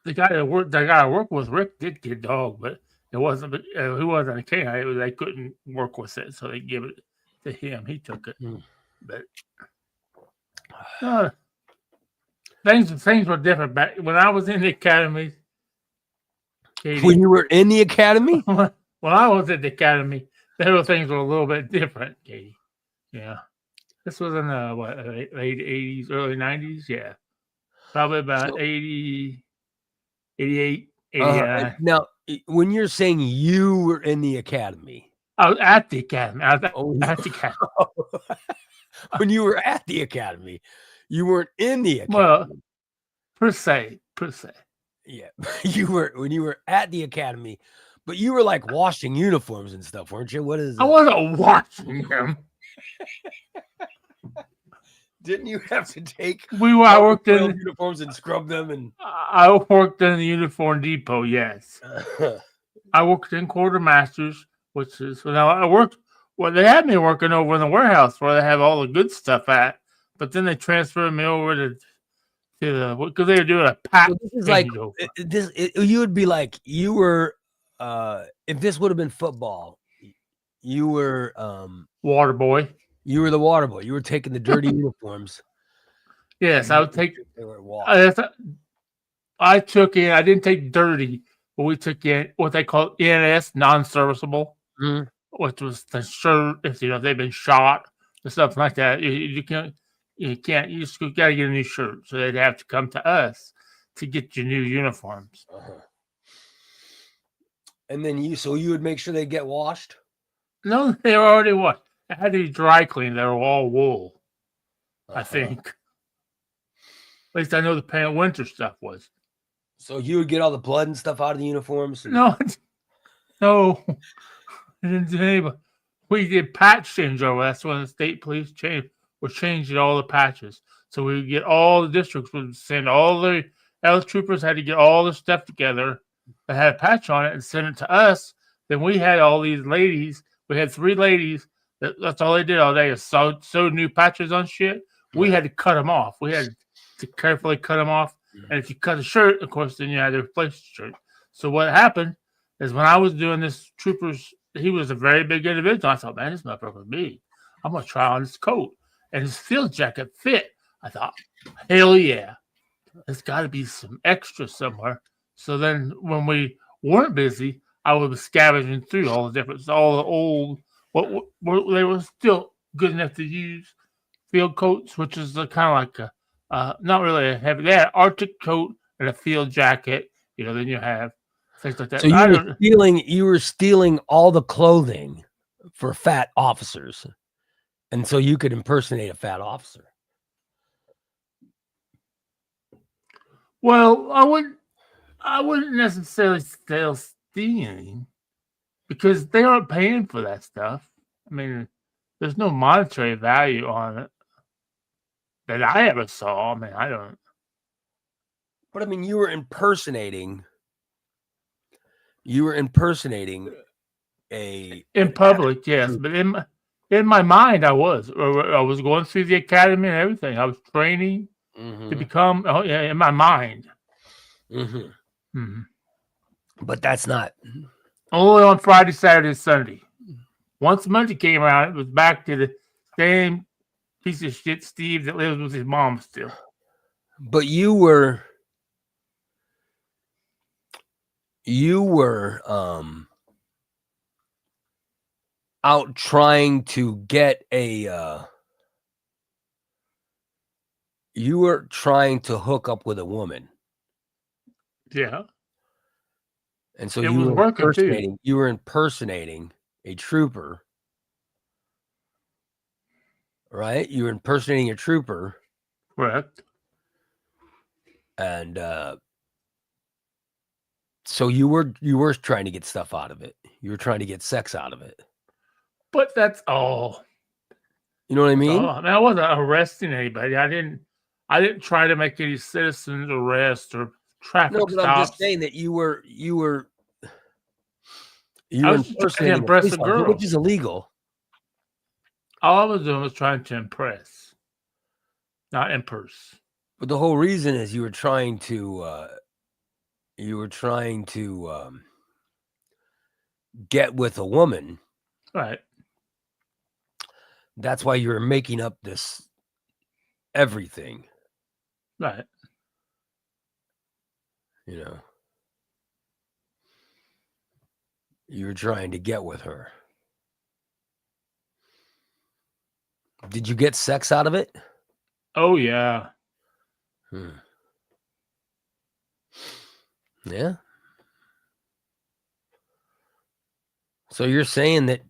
The guy I worked with, Rick, did get a dog, but it wasn't. He wasn't a canine. They couldn't work with it, so they gave it to him. He took it, but things were different back when I was in the academy. Katie, when you were in the academy? When I was at the academy, things were a little bit different, Katie. Yeah. This was in the late 80s, early 90s. Yeah. Probably about 80, 88, 89. Now, when you're saying you were in the academy. I was at the academy. At the academy. When you were at the academy, you weren't in the academy. Well, per se. Yeah. When you were at the academy, but you were like washing uniforms and stuff, weren't you? What is it? I wasn't washing them. Didn't you have to take I worked in uniforms and scrub them? And I worked in the uniform depot, yes. I worked in quartermasters, which is they had me working over in the warehouse where they have all the good stuff at, but then they transferred me over to because they were doing a pack. So this is like you would be like you were if this would have been football, you were water boy. You were the water boy. You were taking the dirty uniforms. Yes, I would take. I took in. I didn't take dirty, but we took in what they call NS, non-serviceable, which was the shirt. If they've been shot and stuff like that, you can't. You got to get a new shirt. So they'd have to come to us to get your new uniforms. And then you would make sure they get washed. No, they were already washed. I had to be dry cleaned. They were all wool, I think. At least I know the winter stuff was. So you would get all the blood and stuff out of the uniforms? No. We did patch changeover. That's when the state police were changing all the patches. So we would get all the districts would send all the L troopers had to get all the stuff together that had a patch on it and send it to us. Then we had all these ladies. We had 3 ladies. That's all they did all day is sewed new patches on shit. We had to cut them off. We had to carefully cut them off. And if you cut a shirt, of course, then you had to replace the shirt. So what happened is when I was doing this troopers, he was a very big individual. I thought, man, this motherfucker was me. I'm going to try on this coat. And his field jacket fit. I thought, hell yeah. There's got to be some extra somewhere. So then when we weren't busy, I would be scavenging through all the old, they were still good enough to use field coats, which is kind of like not really a heavy. They had an Arctic coat and a field jacket. Then you have things like that. So you were stealing all the clothing for fat officers, and so you could impersonate a fat officer. Well, I wouldn't necessarily stealing because they aren't paying for that stuff. I mean, there's no monetary value on it that I ever saw. I mean, I don't. But I mean, you were impersonating in public, yes. But in my mind, I was going through the academy and everything. I was training to become. Oh yeah, in my mind. But that's not only on Friday, Saturday, and Sunday. Once Monday came around, it was back to the same piece of shit Steve that lives with his mom still. But you were out trying to get you were trying to hook up with a woman. Yeah. And so you were impersonating a trooper right? You were impersonating a trooper. Correct. And so you were trying to get stuff out of it. You were trying to get sex out of it. But that's all. You know what I mean? I mean, I wasn't arresting anybody. I didn't try to make any citizens arrest or traffic stops. I'm just saying that you were impersonating impress a girl, which is illegal. All I was doing was trying to impress, not imperse. But the whole reason is you were trying to get with a woman. Right. That's why you were making up this everything. Right. You know. You were trying to get with her. Did you get sex out of it? Oh, yeah. Yeah. So you're saying that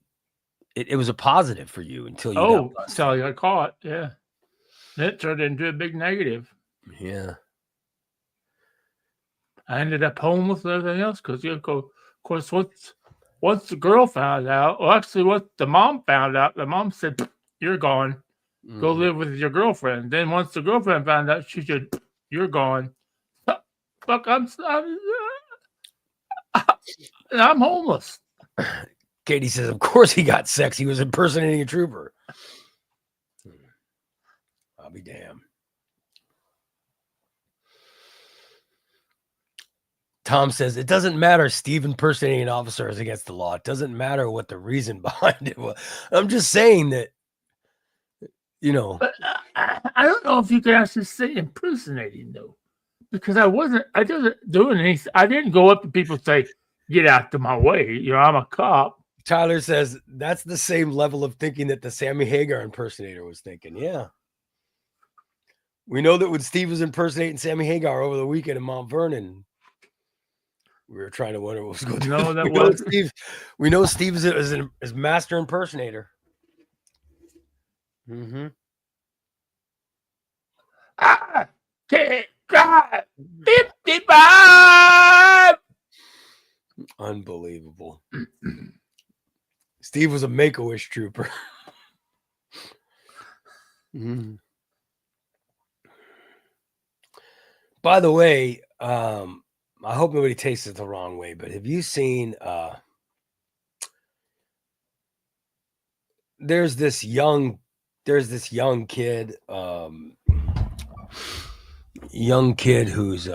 it was a positive for you until you until I got caught. Yeah. It turned into a big negative. Yeah. I ended up homeless and everything else because, of course, once the girl found out, well, actually, what the mom found out, the mom said, "You're gone. Go live with your girlfriend." Then once the girlfriend found out, she said, "You're gone." Fuck, I'm homeless. Katie says, "Of course he got sex. He was impersonating a trooper." I'll be damned. Tom says, "It doesn't matter. Steve impersonating an officer is against the law. It doesn't matter what the reason behind it was." I'm just saying that, you know. But I don't know if you could actually say impersonating, though, because I wasn't doing anything. I didn't go up to people and say, "Get out of my way." I'm a cop. Tyler says, that's the same level of thinking that the Sammy Hagar impersonator was thinking. Yeah. We know that when Steve was impersonating Sammy Hagar over the weekend in Mount Vernon, we were trying to wonder what was going on. No, we know Steve is master impersonator. Mm-hmm. God, 55! Unbelievable. Steve was a Make-A-Wish trooper. Mm-hmm. By the way, I hope nobody takes it the wrong way, but have you seen there's this young kid who's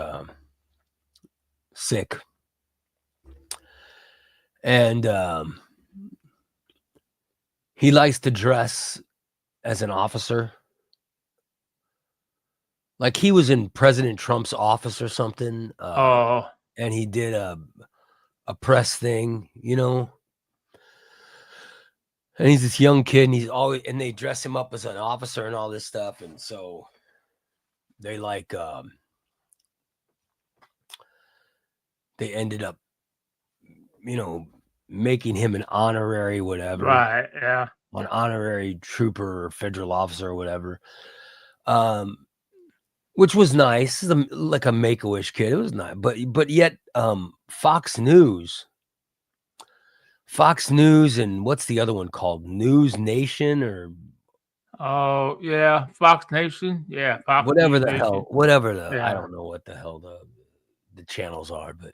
sick, and he likes to dress as an officer. Like he was in President Trump's office or something. And he did a press thing, and he's this young kid, and they dress him up as an officer and all this stuff. And so they they ended up, making him an honorary whatever. Right. Yeah. An honorary trooper or federal officer or whatever. Which was nice, like a Make-A-Wish kid. It was nice, but yet Fox News, and what's the other one called? News Nation or? Oh yeah, Fox Nation. Yeah, Fox whatever News the Nation. hell, whatever the I don't know what the hell the channels are, but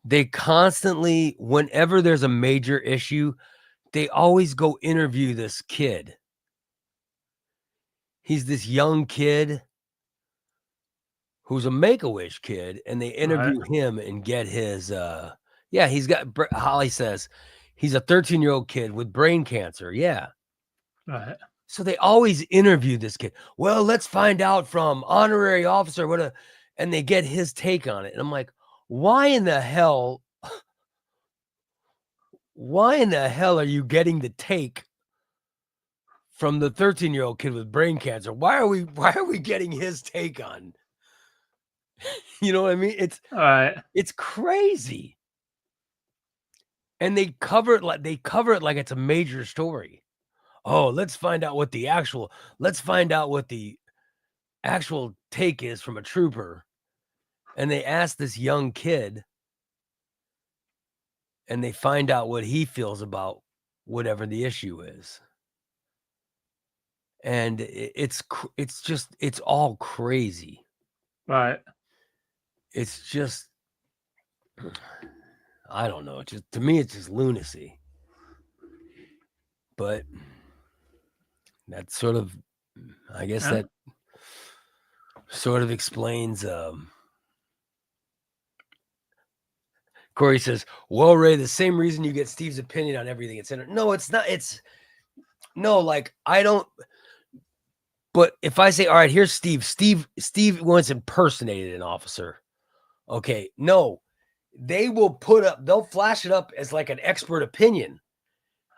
they constantly, whenever there's a major issue, they always go interview this kid. He's this young kid who's a Make-A-Wish kid, and they interview him and get his he's got, Holly says he's a 13-year-old kid with brain cancer. Yeah. Right. So they always interview this kid. Well, let's find out from honorary officer and they get his take on it. And I'm like, why in the hell are you getting the take from the 13-year-old kid with brain cancer? Why are we getting his take on? You know what I mean? It's crazy. And they cover it like it's a major story. oh, let's find out what the actual take is from a trooper. And they ask this young kid, and they find out what he feels about whatever the issue is. And it's all crazy. Right. It's just, I don't know. Just to me, it's just lunacy. But that sort of, I guess that sort of explains. Corey says, well, Ray, the same reason you get Steve's opinion on everything. No, it's not. Like, I don't. But if I say, all right, here's Steve. Steve once impersonated an officer. Okay. No, they'll flash it up as like an expert opinion.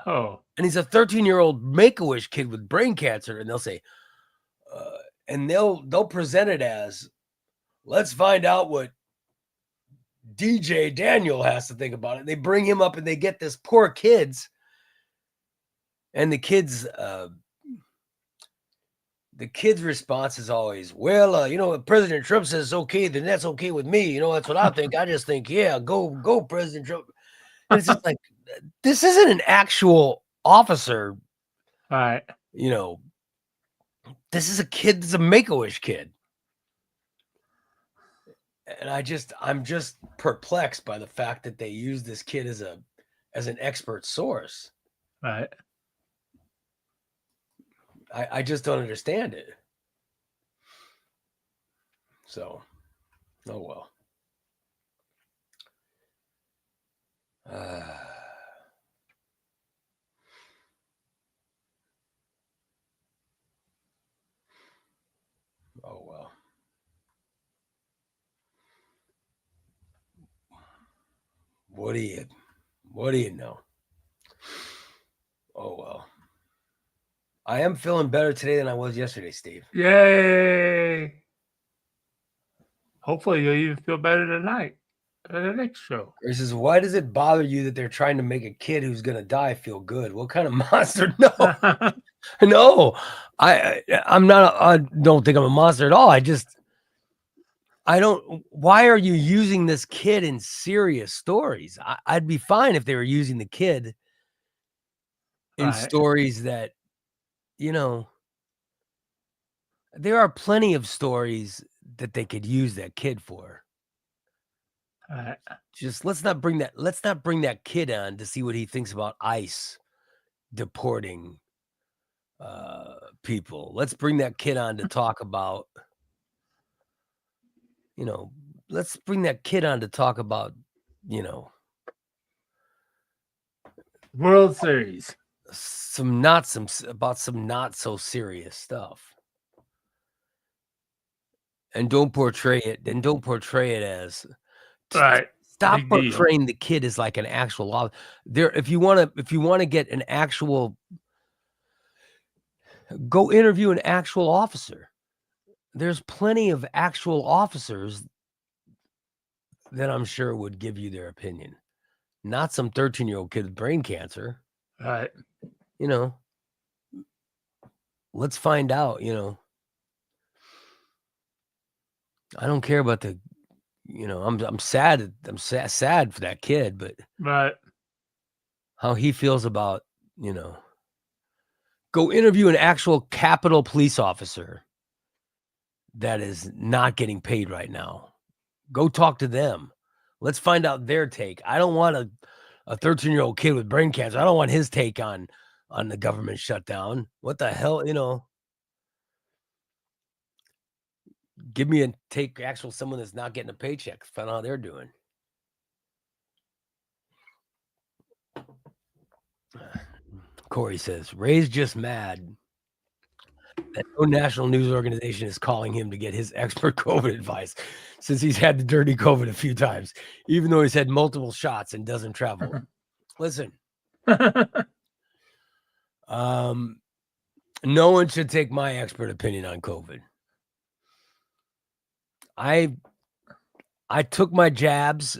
Oh. And he's a 13-year-old Make-A-Wish kid with brain cancer. And they'll say, and they'll present it as, let's find out what DJ Daniel has to think about it. They bring him up and they get this poor kids. And the kid's response is always, well, if President Trump says it's okay, then that's okay with me. That's what I think. I just think, yeah, go President Trump. And it's just like, this isn't an actual officer. Right. This is a kid. This is a Make-A-Wish kid. And I'm just perplexed by the fact that they use this kid as an expert source. Right. I just don't understand it. So, oh well. Oh well. What do you know? Oh well. I am feeling better today than I was yesterday, Steve. Yay! Hopefully you'll even feel better tonight at the next show. He says, why does it bother you that they're trying to make a kid who's going to die feel good? What kind of monster? No, no, I'm not. I don't think I'm a monster at all. I don't. Why are you using this kid in serious stories? I'd be fine if they were using the kid in stories that, there are plenty of stories that they could use that kid for. Just let's not bring that kid on to see what he thinks about ICE deporting people. Let's bring that kid on to talk about, let's bring that kid on to talk about, World Series. Some not so serious stuff. And don't portray it as right. Stop portraying the kid as like an actual there. If you want to get an actual, go interview an actual officer. There's plenty of actual officers that I'm sure would give you their opinion. Not some 13-year-old kid with brain cancer. Right. Let's find out, I don't care about the, I'm sad. I'm sad for that kid, but right. How he feels about, go interview an actual Capitol police officer that is not getting paid right now. Go talk to them. Let's find out their take. I don't want a 13-year-old kid with brain cancer. I don't want his take on the government shutdown. What the hell, give me a take someone that's not getting a paycheck. Find out how they're doing. Corey says, Ray's just mad that no national news organization is calling him to get his expert COVID advice since he's had the dirty COVID a few times, even though he's had multiple shots and doesn't travel. Listen, no one should take my expert opinion on COVID. I took my jabs.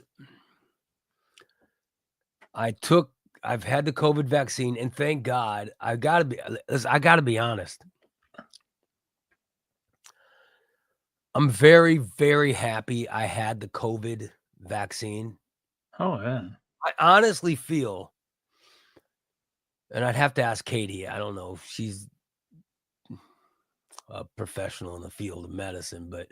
I took I've had the COVID vaccine, and thank God. I gotta be honest. I'm very, very happy I had the COVID vaccine. Oh, yeah. I honestly feel, and I'd have to ask Katie, I don't know if she's a professional in the field of medicine, but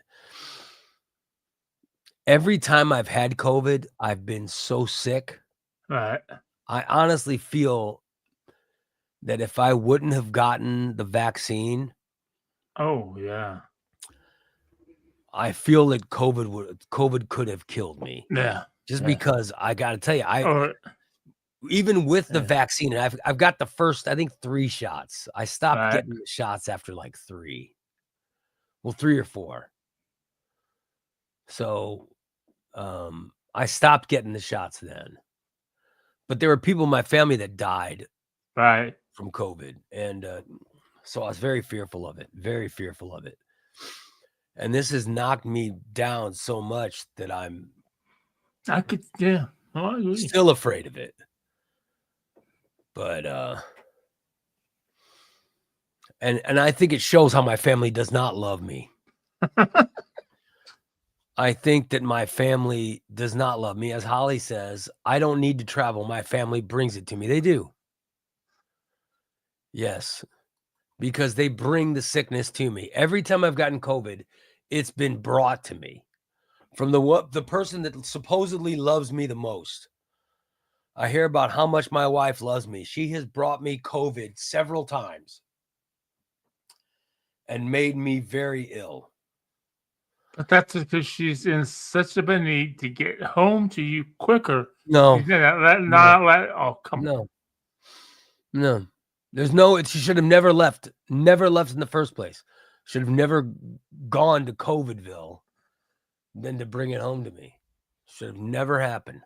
every time I've had COVID, I've been so sick. Right. I honestly feel that if I wouldn't have gotten the vaccine, oh yeah, I feel that COVID could have killed me. Yeah. Just Yeah. because I got to tell you, Or even with the Yeah. vaccine, and I've got the first, I think 3 shots. I stopped Right. getting the shots after like 3. Well, 3 or 4. So, I stopped getting the shots then. But there were people in my family that died Right. from COVID, and, so I was very fearful of it, very fearful of it. And this has knocked me down so much that I'm I could, yeah. Oh, I agree. still afraid of it. But, and I think it shows how my family does not love me. I think that my family does not love me. As Holly says, I don't need to travel. My family brings it to me. They do. Yes, because they bring the sickness to me. Every time I've gotten COVID, it's been brought to me from the person that supposedly loves me the most. I hear about how much my wife loves me. She has brought me COVID several times and made me very ill. But that's because she's in such a need to get home to you quicker. No, Oh, come on. No. There's no, she should have never left in the first place. Should have never gone to COVIDville than to bring it home to me. Should have never happened.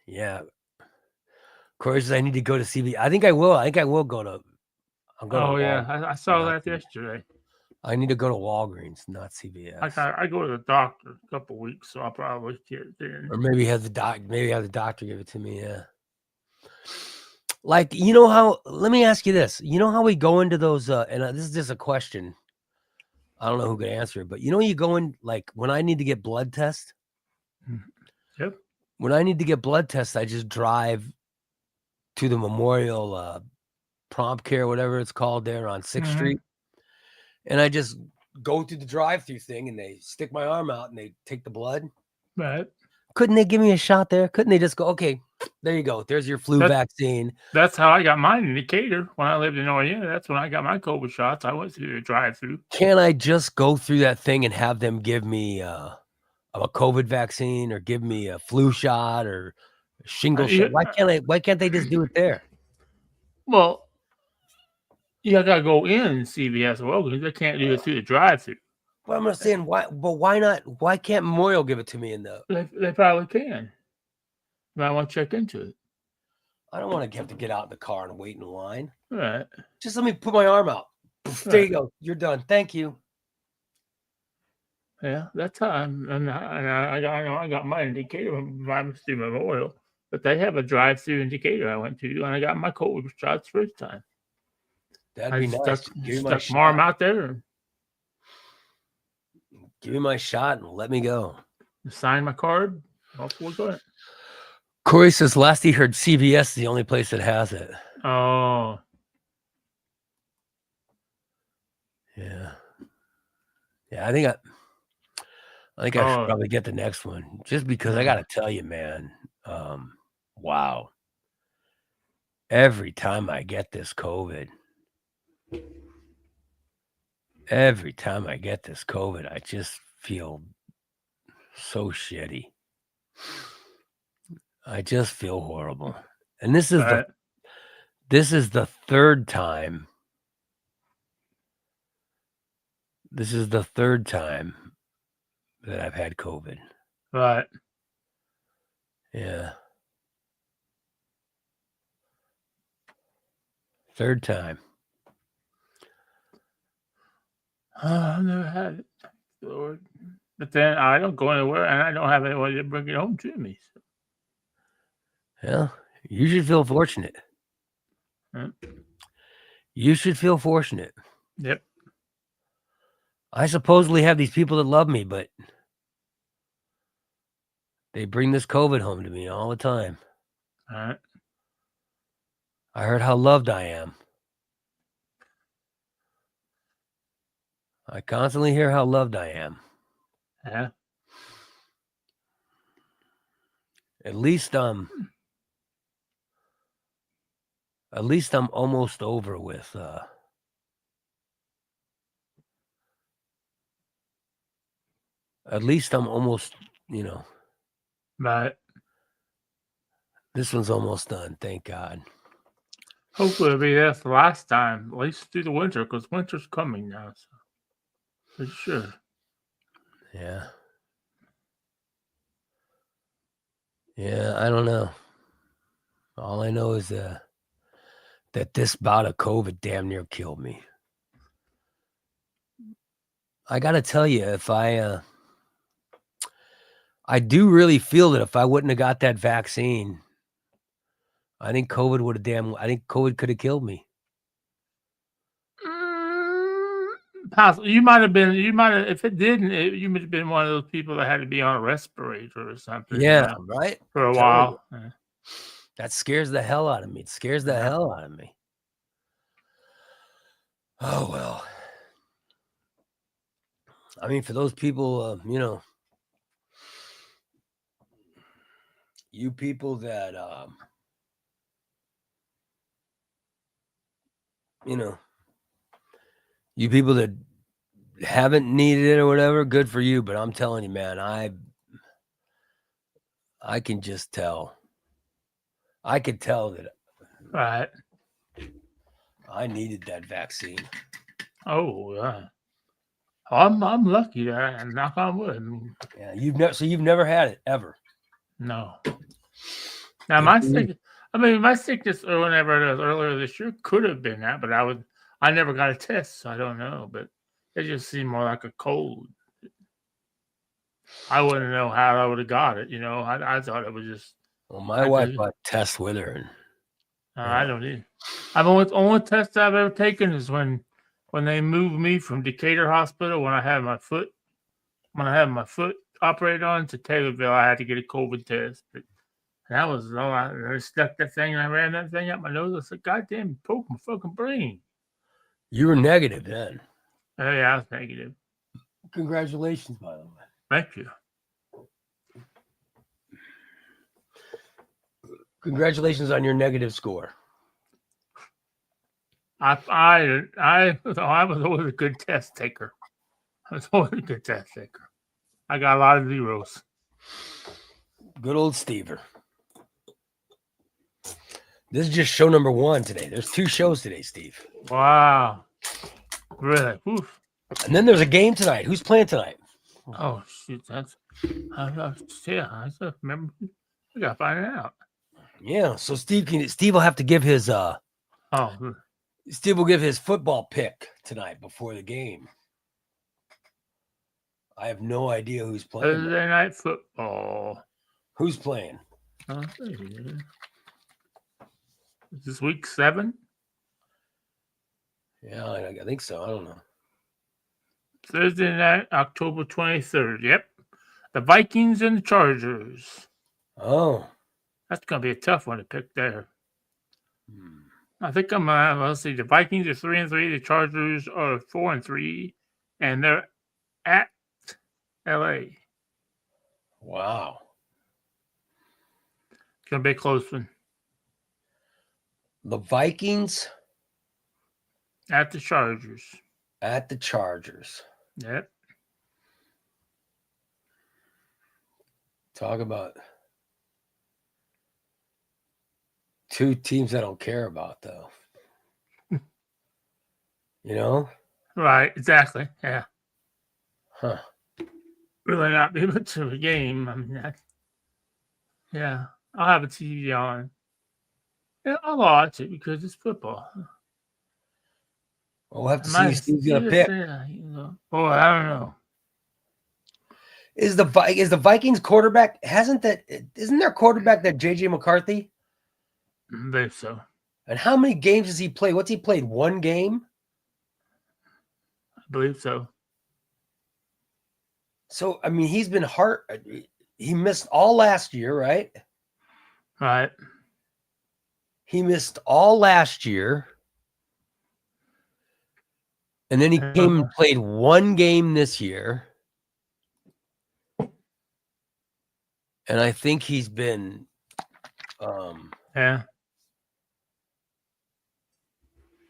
Yeah. Corey says I need to go to CVS. I think I will. I think I will go to. I'm going. Oh to yeah, I saw not that CVS. yesterday. I need to go to Walgreens, not CVS. I go to the doctor a couple weeks, so I'll probably get it then. Or maybe have the doctor give it to me. Yeah. Like, you know how? Let me ask you this. You know how we go into those? And this is just a question. I don't know who can answer it, but you know, you go in like when I need to get blood tests. Yep. When I need to get blood tests, I just drive to the Memorial Prompt Care, whatever it's called, there on 6th Street, and I just go through the drive-through thing, and they stick my arm out and they take the blood. Right. Couldn't they give me a shot there? Couldn't they just go, okay, there you go. There's your flu vaccine. That's how I got mine in Decatur when I lived in Oregon. That's when I got my COVID shots. I went through the drive-through. Can't I just go through that thing and have them give me a COVID vaccine or give me a flu shot or a shingle shot? Why can't they just do it there? Well, you gotta go in CVS or Walgreens. They can't do it through the drive-through. Well, I'm saying why, but why not? Why can't Memorial give it to me in the? They probably can. But I want to check into it. I don't want to have to get out in the car and wait in line. All right. Just let me put my arm out. There you go. You're done. Thank you. Yeah, that's how I got mine in Decatur. Mine was through Memorial, but they have a drive-through in Decatur I went to, and I got my COVID shots first time. That'd be nice. Stuck my arm out there. Give me my shot and let me go. Sign my card. Off we go. Corey says last he heard CVS is the only place that has it. Oh. Yeah. Yeah, I think I should probably get the next one just because I got to tell you, man. Wow. Every time I get this COVID, I just feel so shitty. I just feel horrible. And this is the third time. This is the third time that I've had COVID. Right. Yeah. Third time. I've never had it, Lord. But then I don't go anywhere, and I don't have anyone to bring it home to me. So. Yeah, you should feel fortunate. You should feel fortunate. Yep. I supposedly have these people that love me, but they bring this COVID home to me all the time. All right. I heard how loved I am. I constantly hear how loved I am. Yeah. At least I'm almost over with at least I'm almost, Right. This one's almost done, thank God. Hopefully it'll be there for the last time, at least through the winter, because winter's coming now. So for sure. Yeah. Yeah, I don't know. All I know is that this bout of COVID damn near killed me. I gotta tell you, if I do really feel that if I wouldn't have got that vaccine, I think COVID could have killed me. Possibly. You might have, if it didn't, you might have been one of those people that had to be on a respirator or something. Yeah, right. For a while. Yeah. That scares the hell out of me. It scares the hell out of me. Oh, well. I mean, for those people, you people that, you people that haven't needed it or whatever, good for you. But I'm telling you, man, I can just tell. I could tell that. Right. I needed that vaccine. Oh, yeah. I'm lucky. Knock on wood. Yeah, you've never had it ever. No. Now my sickness or whenever it was earlier this year could have been that, but I never got a test, so I don't know. But it just seemed more like a cold. I wouldn't know how I would have got it. I thought it was just. Well, my wife got a test with her, and I don't either. Only test I've ever taken is when they moved me from Decatur Hospital when I had my foot operated on to Taylorville. I had to get a COVID test, but that was I stuck that thing and I ran that thing up my nose. I said, "God damn, broke my fucking brain." You were negative then. Oh yeah, I was negative. Congratulations, by the way. Thank you. Congratulations on your negative score. I was always a good test taker. I got a lot of zeros. Good old Stever. This is just show number 1 today. There's 2 shows today, Steve. Wow. Really? Oof. And then there's a game tonight. Who's playing tonight? Oh, shit. I remember. We got to find it out. Yeah. So Steve will have to give his Steve will give his football pick tonight before the game. I have no idea who's playing. Thursday night football. Who's playing? Is this week 7? Yeah, I think so. I don't know. Thursday night, October 23rd. Yep. The Vikings and the Chargers. Oh. That's going to be a tough one to pick there. I think let's see. The Vikings are 3-3. The Chargers are 4-3. And they're at LA. Wow. It's going to be a close one. The Vikings at the Chargers. At the Chargers. Yep. Talk about 2 teams I don't care about, though. Right, exactly. Yeah. Huh. Really not be much of a game. I mean, yeah. I'll have a TV on. Yeah, I'll watch it because it's football. We'll have to see who Steve's going to pick. Boy, I don't know. Is the Vikings quarterback, isn't their quarterback that JJ McCarthy? I believe so. And how many games does he play? What's he played? One game? I believe so. So, I mean, he's been hurt. He missed all last year, right? Right. He missed all last year. And then he came and played one game this year. And I think he's been yeah.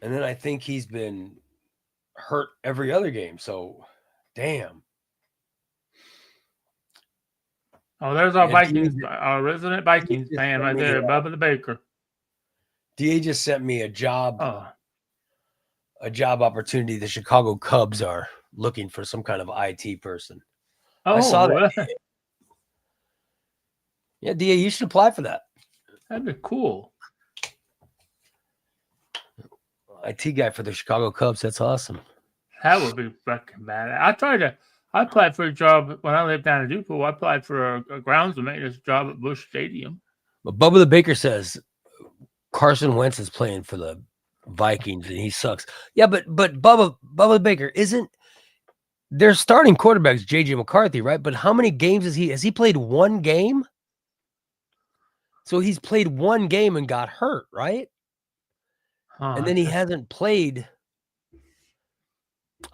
And then I think he's been hurt every other game. So, damn. Oh, there's our Vikings, our resident Vikings fan right there, Bubba the Baker. DA just sent me a job opportunity. The Chicago Cubs are looking for some kind of IT person. I saw that. Yeah, DA, you should apply for that. That'd be cool. IT guy for the Chicago Cubs. That's awesome. That would be fucking bad. I applied for a job when I lived down in Dupont. I applied for a grounds maintenance job at Busch Stadium. But Bubba the Baker says Carson Wentz is playing for the Vikings and he sucks. Yeah, but Bubba the Baker isn't. Their starting quarterback's JJ McCarthy, right? But how many games has he played? One game. So he's played one game and got hurt, right? And then he hasn't played.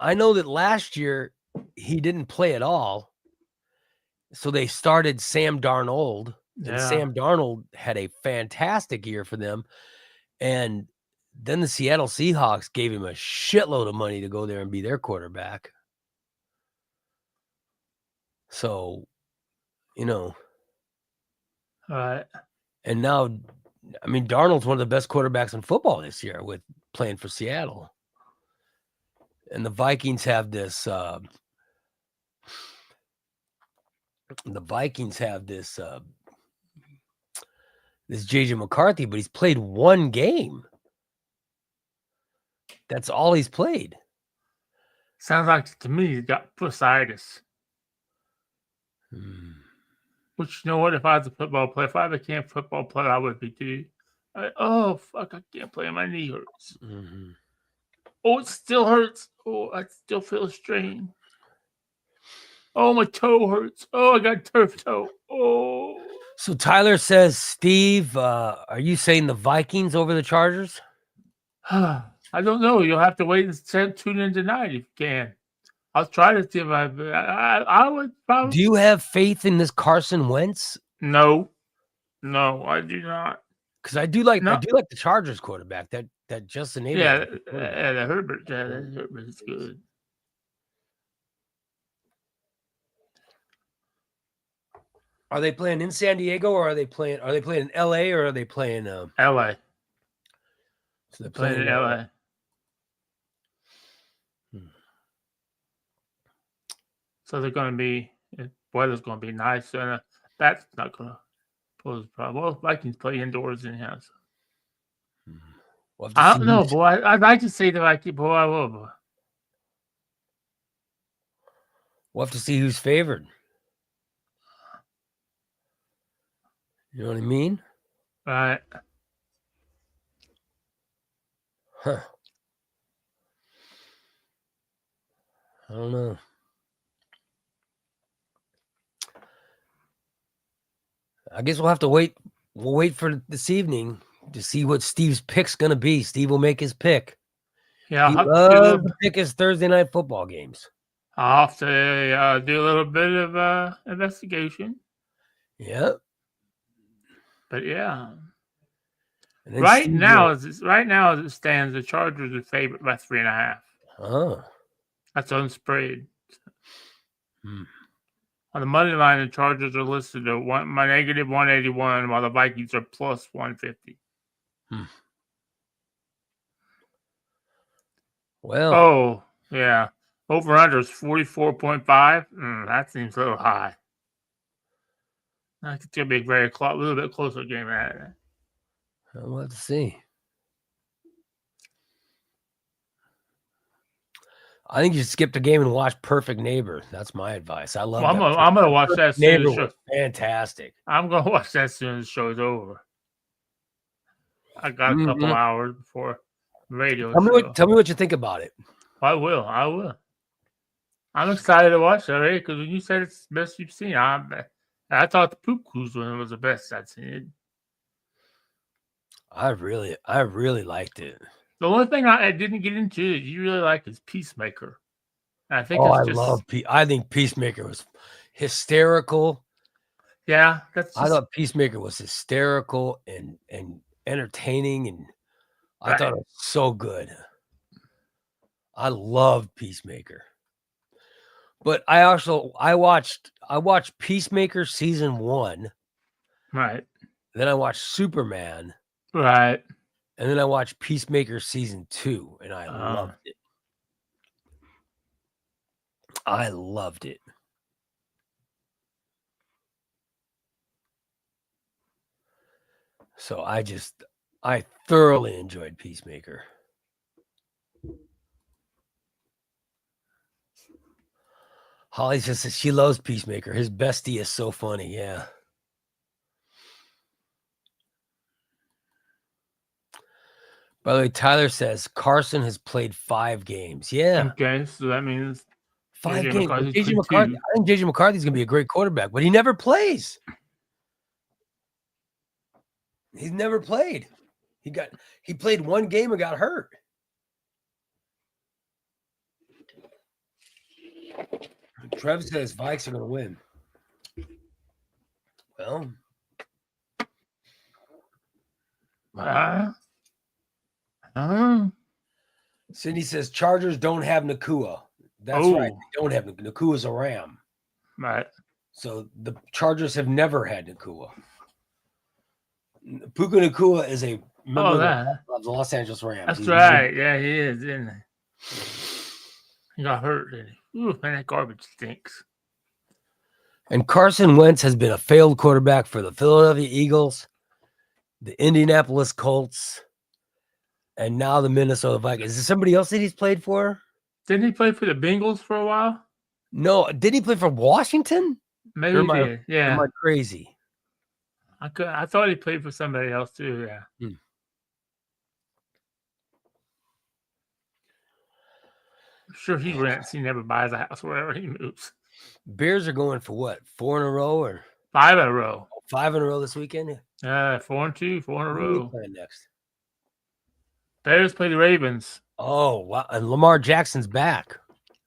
I know that last year he didn't play at all. So they started Sam Darnold. And Sam Darnold had a fantastic year for them. And then the Seattle Seahawks gave him a shitload of money to go there and be their quarterback. So, All right. And now, I mean, Darnold's one of the best quarterbacks in football this year with playing for Seattle. And the Vikings have this this JJ McCarthy, but he's played one game. That's all he's played. Sounds like to me he's got bursitis. Which, you know what? If I was a football player, if I became a football player, I would be too. Oh, fuck, I can't play. My knee hurts. Mm-hmm. Oh, it still hurts. Oh, I still feel a strain. Oh, my toe hurts. Oh, I got turf toe. Oh. So Tyler says, Steve, are you saying the Vikings over the Chargers? I don't know. You'll have to wait and tune in tonight if you can. I'll try to see if I would probably. Do you have faith in this Carson Wentz? No, I do not. Because I do like the Chargers quarterback. That Justin Herbert. Yeah, the Herbert. Yeah, that Herbert is good. Are they playing in San Diego or are they playing in LA or are they playing LA? So they're playing in LA. So they're going to be, weather's going to be nice, and that's not going to pose a problem. Well, Vikings play indoors anyhow. So. I don't know, boy. I'd like to say the Vikings, boy. I will, boy. We'll have to see who's favored. You know what I mean? Right. Huh. I don't know. I guess we'll have to wait. We'll wait for this evening to see what Steve's pick's going to be. Steve will make his pick. Yeah, he loves to pick his Thursday night football games. I'll have to do a little bit of investigation. Yep. But yeah. Right now, as it stands, the Chargers are favored by 3.5. Oh. That's unsprayed. On the money line, the Chargers are listed at negative 181, while the Vikings are plus 150. Well. Oh, yeah. Over-under is 44.5. That seems a little high. I think it's going to be a little bit closer game than that. We'll have to see. I think you should skip the game and watch Perfect Neighbor. That's my advice. I love that. I'm gonna watch that soon. Neighbor was fantastic. I'm gonna watch that as soon as the show is over. I got a couple hours before the radio. Tell me what you think about it. I will. I'm excited to watch that, right? Because when you said it's the best you've seen, I thought the Poop Cruise one was the best I'd seen. I really liked it. The only thing I didn't get into that you really like is Peacemaker. I think I think Peacemaker was hysterical. Yeah, I thought Peacemaker was hysterical and entertaining, and I thought it was so good. I loved Peacemaker. But I watched Peacemaker season 1. Right. Then I watched Superman. Right. And then I watched Peacemaker season 2, and I loved it. I loved it. So I thoroughly enjoyed Peacemaker. Holly just says she loves Peacemaker. His bestie is so funny. Yeah. By the way, Tyler says Carson has played 5 games. Yeah. Okay, so that means 5 games. JJ McCarthy. I think JJ McCarthy's gonna be a great quarterback, but he never plays. He's never played. He played 1 game and got hurt. Trev says Vikes are gonna win. Well, Cindy says Chargers don't have Nakua. That's right. They don't have Nakua's a Ram. Right. So the Chargers have never had Nakua. Puka Nakua is a member of the Los Angeles Rams. That's right. Yeah, he is, isn't he? He got hurt, didn't he? Ooh, man, that garbage stinks. And Carson Wentz has been a failed quarterback for the Philadelphia Eagles, the Indianapolis Colts, and now the Minnesota Vikings. Is there somebody else that he's played for? Didn't he play for the Bengals for a while? No. Did he play for Washington? Maybe he did. Yeah. Am I crazy? I thought he played for somebody else too. Yeah. I'm sure he rents. He never buys a house wherever he moves. Bears are going for what? 4 in a row or 5 in a row? 5 in a row this weekend. 4-2, 4 in a row. Playing next. Bears play the Ravens. Oh wow! And Lamar Jackson's back.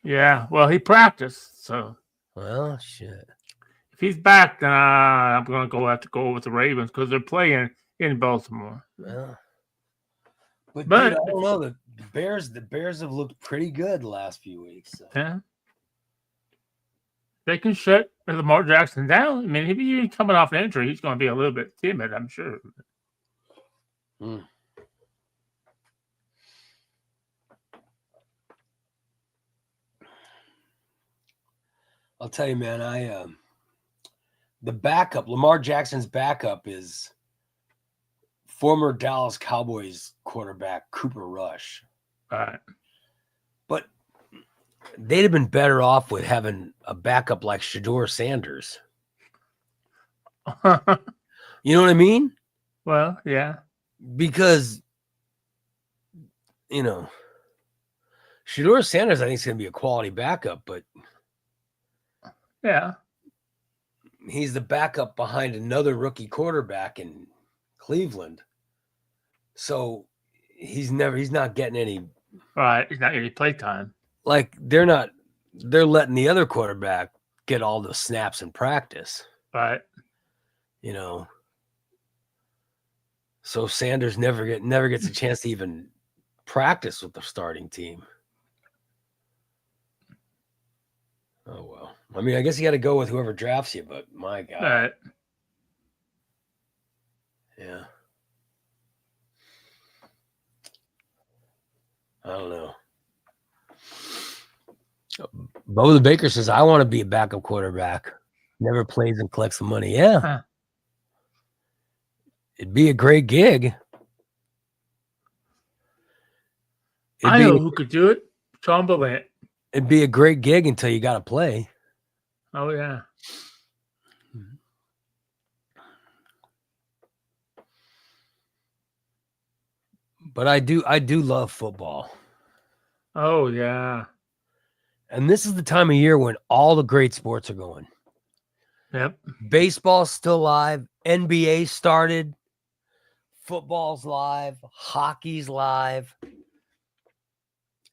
Yeah. Well, he practiced, so. Well, shit. If he's back, then I'm going to have to go with the Ravens because they're playing in Baltimore. Well, but dude, I don't know. The Bears have looked pretty good the last few weeks. So. Yeah. They can shut Lamar Jackson down. I mean, if he's coming off an injury, he's going to be a little bit timid, I'm sure. I'll tell you, man, the backup, Lamar Jackson's backup is former Dallas Cowboys quarterback Cooper Rush. Right. But they'd have been better off with having a backup like Shedeur Sanders. You know what I mean? Well, yeah. Because, Shedeur Sanders, I think, is going to be a quality backup, but yeah, he's the backup behind another rookie quarterback in Cleveland. So he's not getting any. Right. He's not getting any play time. Like they're letting the other quarterback get all the snaps in practice. Right. So Sanders never gets a chance to even practice with the starting team. Oh, well. I mean, I guess you got to go with whoever drafts you, but my God. Right. Yeah. I don't know. Bo the Baker says, I want to be a backup quarterback. Never plays and collects the money. Yeah. Huh. It'd be a great gig. I know who could do it. Tom Ballant. It'd be a great gig until you got to play. Oh yeah. But I do love football. Oh yeah. And this is the time of year when all the great sports are going. Yep. Baseball's still live. NBA started. Football's live. Hockey's live.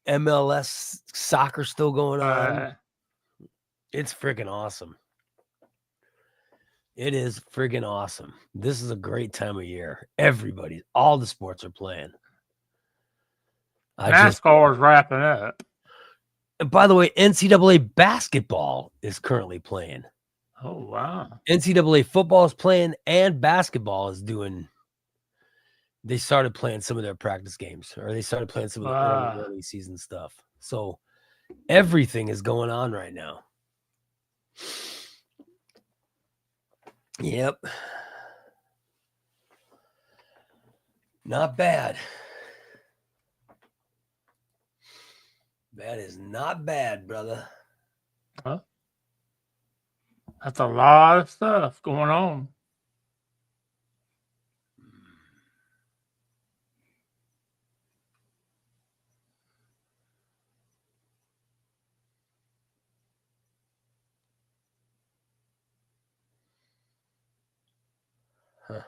MLS soccer's still going on. It's freaking awesome. It is freaking awesome. This is a great time of year. All the sports are playing. NASCAR is wrapping up. And by the way, NCAA basketball is currently playing. Oh, wow. NCAA football is playing and basketball is doing. They started playing some of their practice games, or they started playing some of the early season stuff. So everything is going on right now. Yep. Not bad. That is not bad, brother. Huh? That's a lot of stuff going on. Huh.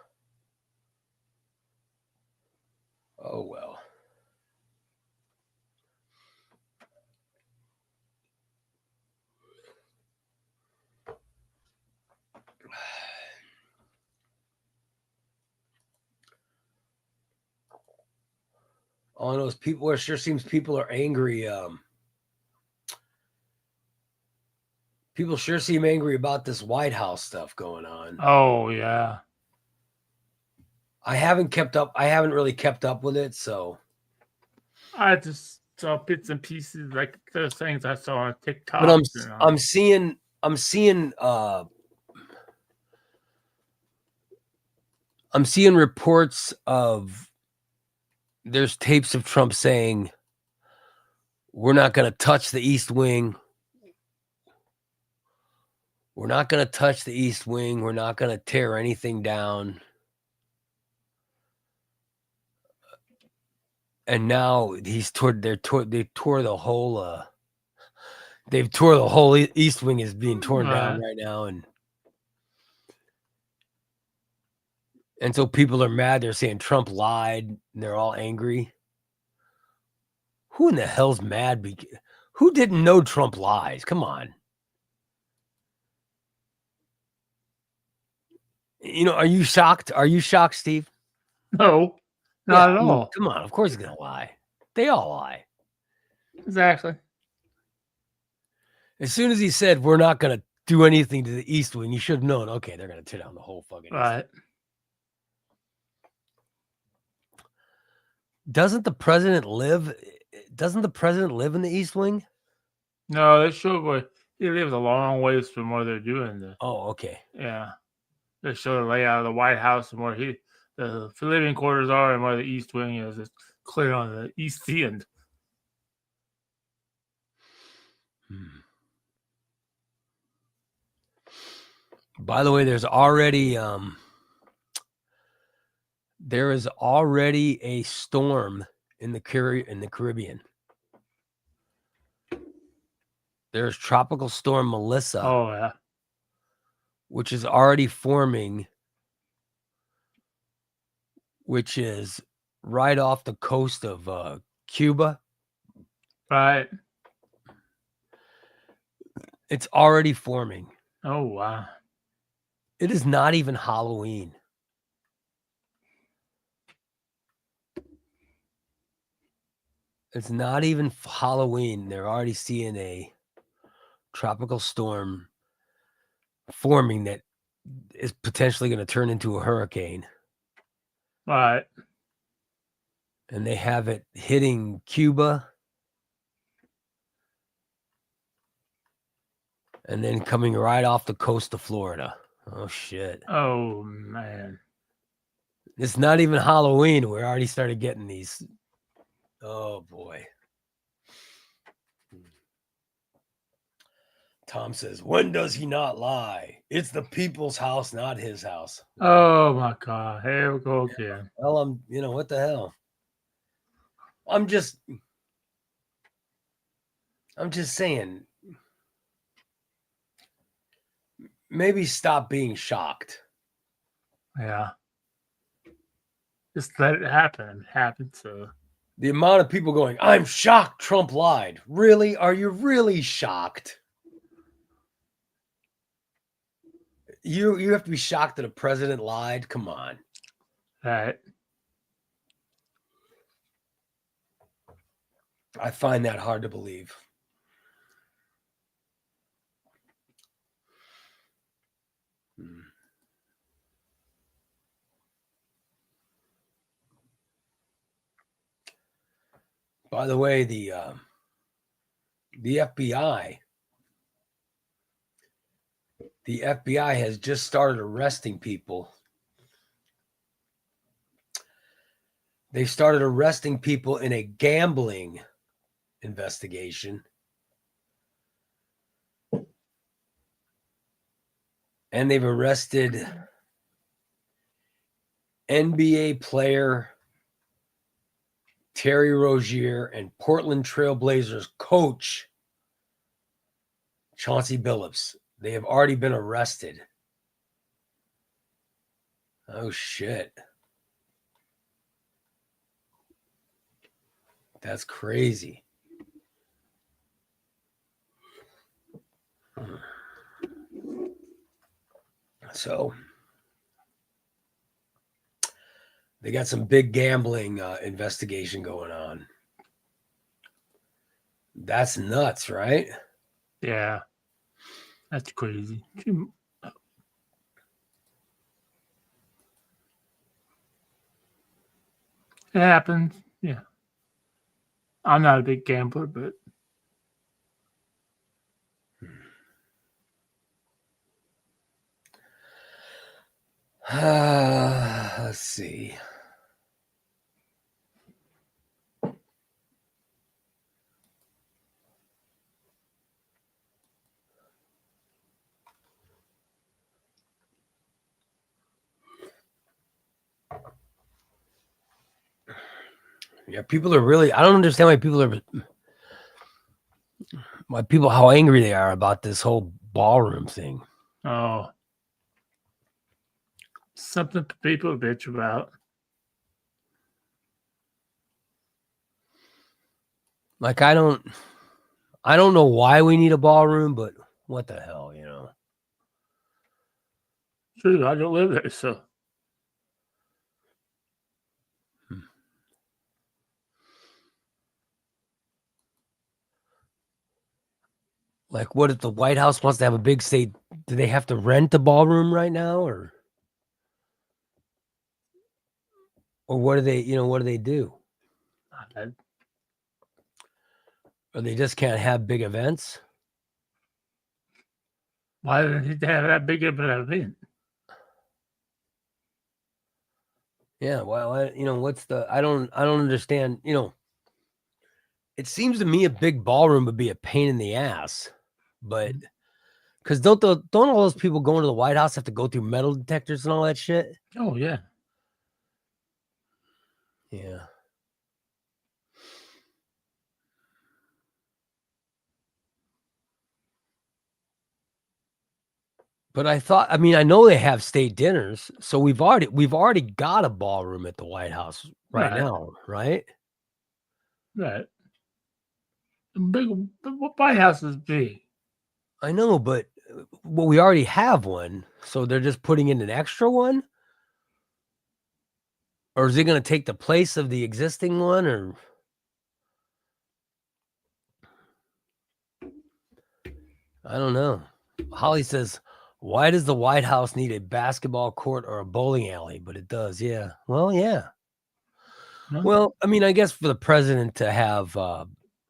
Oh, well. All I know is it sure seems people are angry. People sure seem angry about this White House stuff going on. Oh, yeah. I haven't really kept up with it, so. I just saw bits and pieces, like those things I saw on TikTok. But I'm seeing reports of there's tapes of Trump saying we're not going to touch the East Wing. We're not going to touch the East Wing. We're not going to tear anything down. And now they tore the whole they've tore the whole East Wing is being torn down right now, and so people are mad. They're saying Trump lied, and they're all angry. Who in the hell's mad? Who didn't know Trump lies? Come on. You know, are you shocked? Are you shocked, Steve? No, not at all. Come on, of course he's gonna lie. They all lie. Exactly. As soon as he said we're not gonna do anything to the East Wing, you should have known. Okay, they're gonna tear down the whole fucking right. East Wing. Doesn't the president live in the East Wing? No, they show where he lives a long ways from where they're doing Oh, okay. Yeah. They show the layout of the White House and where the living quarters are and where the East Wing is. It's clear on the east end. By the way, there is already a storm in the Caribbean. There's Tropical Storm Melissa. Oh, yeah. Which is already forming, which is right off the coast of Cuba. Right. It's already forming. Oh, wow. It is not even Halloween. It's not even Halloween. They're already seeing a tropical storm forming that is potentially going to turn into a hurricane. Right. And they have it hitting Cuba. And then coming right off the coast of Florida. Oh, shit. Oh, man. It's not even Halloween. We already started getting these. Oh, boy. Tom says, when does he not lie? It's the people's house, not his house. Oh my God. Here we go again. Well, what the hell? I'm just saying, maybe stop being shocked. Yeah. Just let it happen. It happened. So the amount of people going, I'm shocked Trump lied. Really? Are you really shocked? You have to be shocked that a president lied? Come on. Right. I find that hard to believe. By the way, the FBI has just started arresting people. They started arresting people in a gambling investigation. And they've arrested NBA player Terry Rozier and Portland Trail Blazers coach Chauncey Billups. They have already been arrested. Oh, shit. That's crazy. So they got some big gambling investigation going on. That's nuts, right? Yeah. That's crazy. It happens. Yeah. I'm not a big gambler, but let's see. Yeah, people are really, I don't understand how angry they are about this whole ballroom thing. Oh. Something people bitch about. Like, I don't know why we need a ballroom, but what the hell, True, I don't live there, so. Like, what if the White House wants to have a big state? Do they have to rent a ballroom right now, or what do they, what do they do? Or they just can't have big events? Why do they need to have that big of an event? Yeah, well, what's the? I don't understand. It seems to me a big ballroom would be a pain in the ass, but because don't all those people going to the White House have to go through metal detectors and all that shit? Oh yeah, yeah. But I know they have state dinners, so we've already got a ballroom at the White House right now, right? Right. Big White House is big. I know, but we already have one, so they're just putting in an extra one, or is it going to take the place of the existing one, or? I don't know. Holly says, why does the White House need a basketball court or a bowling alley? But it does, yeah. Well, yeah. No. Well, I guess for the president to have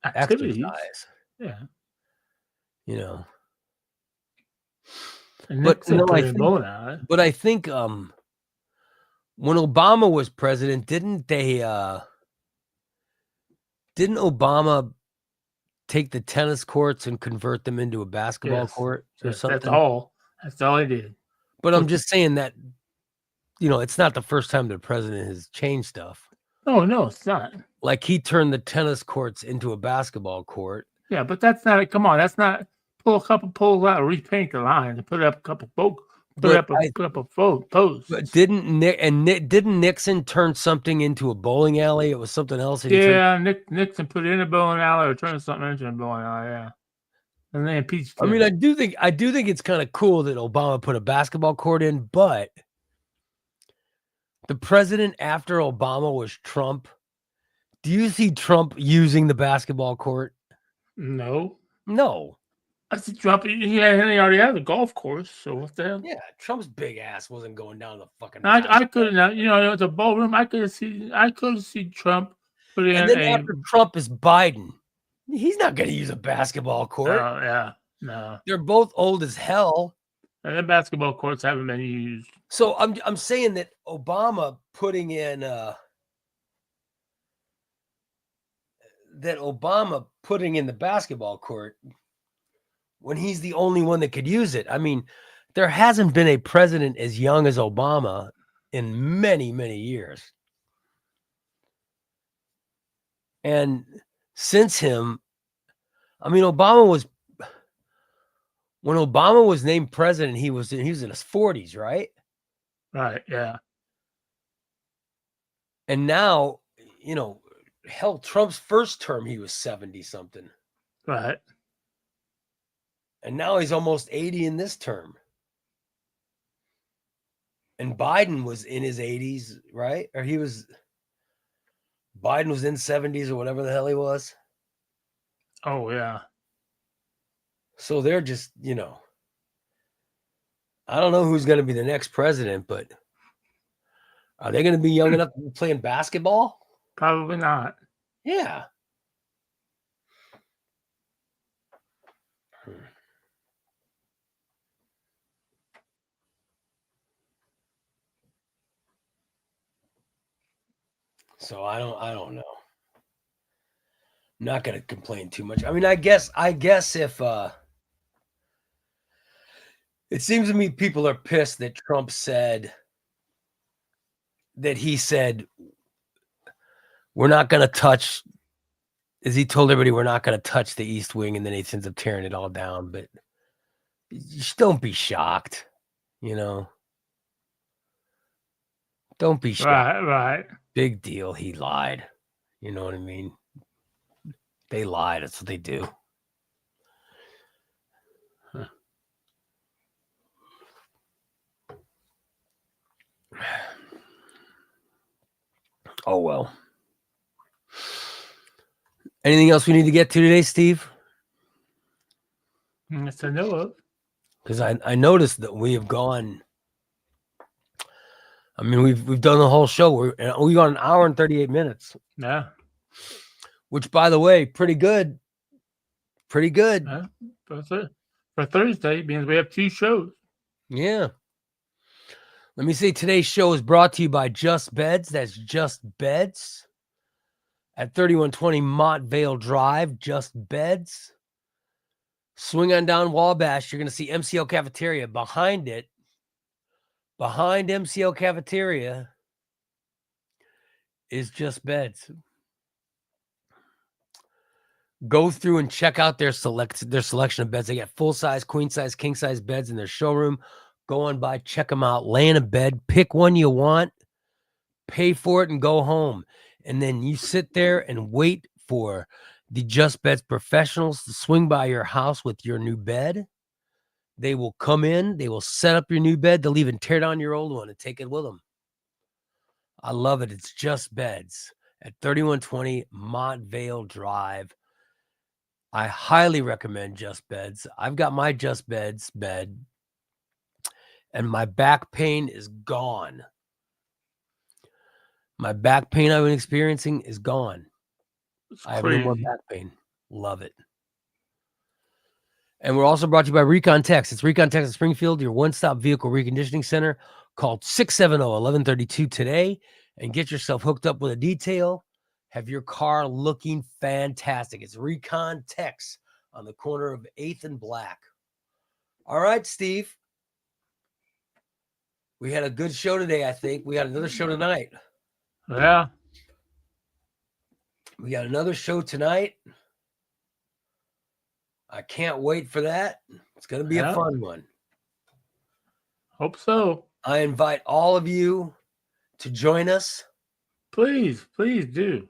activities. Exercise. Yeah. And but I think when Obama was president, didn't Obama take the tennis courts and convert them into a basketball court or something. That's all. That's all he did. But I'm just saying that, it's not the first time the president has changed stuff. Oh, no, it's not. Like he turned the tennis courts into a basketball court. Yeah, but that's not. Come on, that's not. Pull a couple poles out, repaint the lines, and put up a couple posts. Put up a post. But didn't Nixon turn something into a bowling alley? It was something else. Yeah, Nixon put it in a bowling alley or turned something into a bowling alley. Yeah, and they impeached him. I mean, I do think it's kind of cool that Obama put a basketball court in, but the president after Obama was Trump. Do you see Trump using the basketball court? No. I see Trump. He already had the golf course. So what the hell? Yeah, Trump's big ass wasn't going down the fucking. I couldn't. It's a ballroom. I could see Trump put in. And then after Trump is Biden. He's not going to use a basketball court. No. They're both old as hell. And the basketball courts haven't been used. So I'm saying that Obama putting in the basketball court when he's the only one that could use it. I mean, there hasn't been a president as young as Obama in many, many years. And since him, I mean, when Obama was named president, he was in his 40s, right? Right, yeah. And now, hell, Trump's first term, he was 70 something. Right. And now he's almost 80 in this term. And Biden was in his 80s, right? Or Biden was in 70s or whatever the hell he was. Oh, yeah. So they're just, I don't know who's going to be the next president, but are they going to be young enough to be playing basketball? Probably not. Yeah. So I don't know. I'm not going to complain too much. I mean, I guess if it seems to me people are pissed that Trump said we're not going to touch, as he told everybody, we're not going to touch the East Wing, and then he ends up tearing it all down. But just don't be shocked, Don't be shocked. Right. Big deal. He lied. You know what I mean? They lied. That's what they do. Huh. Oh, well. Anything else we need to get to today, Steve? Yes, I know of. Because I noticed that we have gone. I mean, we've done the whole show. We got an hour and 38 minutes. Yeah. Which, by the way, pretty good. Pretty good. Yeah, that's it. For Thursday, means we have 2 shows. Yeah. Let me say today's show is brought to you by Just Beds. That's Just Beds at 3120 Montvale Drive. Just Beds. Swing on down Wabash. You're going to see MCL Cafeteria. Behind it, behind MCL Cafeteria is Just Beds. Go through and check out their selection of beds. They got full-size, queen-size, king-size beds in their showroom. Go on by, check them out, lay in a bed, pick one you want, pay for it, and go home. And then you sit there and wait for the Just Beds professionals to swing by your house with your new bed. They will come in, they will set up your new bed, they'll even tear down your old one and take it with them. I love it. It's Just Beds at 3120 Montvale Drive. I highly recommend Just Beds. I've got my Just Beds bed, and my back pain is gone. My back pain I've been experiencing is gone. I have no more back pain. Love it. And we're also brought to you by Recon Tex. It's Recon Tex in Springfield, your one-stop vehicle reconditioning center. Call 670-1132 today and get yourself hooked up with a detail. have your car looking fantastic. It's Recon Tex on the corner of 8th and Black. All right, Steve. We had a good show today, I think. We got another show tonight. Yeah. We got another show tonight. I can't wait for that. It's going to be a fun one. Hope so. I invite all of you to join us. Please do.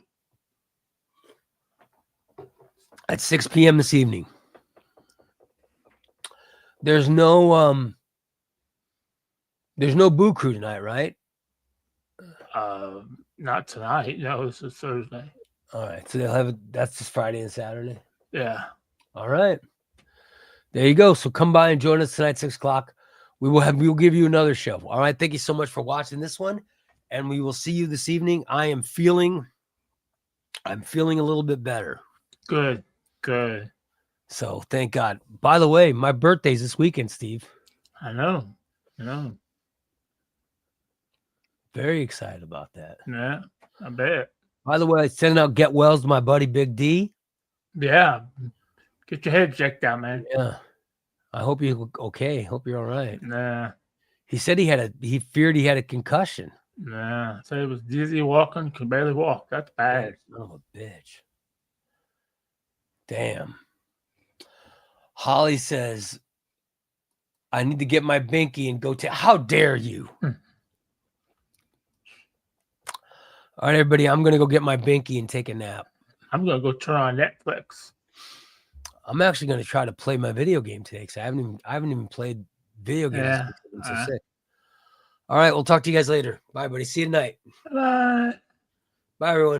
At 6 p.m. this evening. There's no Boo Crew tonight, right? Not tonight. No, this is Thursday. All right. So they'll have that's just Friday and Saturday. Yeah. All right. There you go. So come by and join us tonight, 6 o'clock. We'll give you another show. All right. Thank you so much for watching this one. And we will see you this evening. I'm feeling a little bit better. Good. So thank God. By the way, my birthday's this weekend, Steve. I know. Very excited about that. Yeah, I bet. By the way, I sending out get wells to my buddy Big D. Yeah. Get your head checked out, man. Yeah. I hope you're okay. Hope you're all right. Nah. He said he feared he had a concussion. Nah. So he was dizzy walking, could barely walk. That's bad. Son of a bitch. Damn. Holly says, I need to get my binky and go how dare you? All right, everybody, I'm going to go get my binky and take a nap. I'm going to go turn on Netflix. I'm actually going to try to play my video game today because I haven't even played video games. Yeah. I'm so sick. All right, we'll talk to you guys later. Bye, buddy. See you tonight. Bye. Bye, everyone.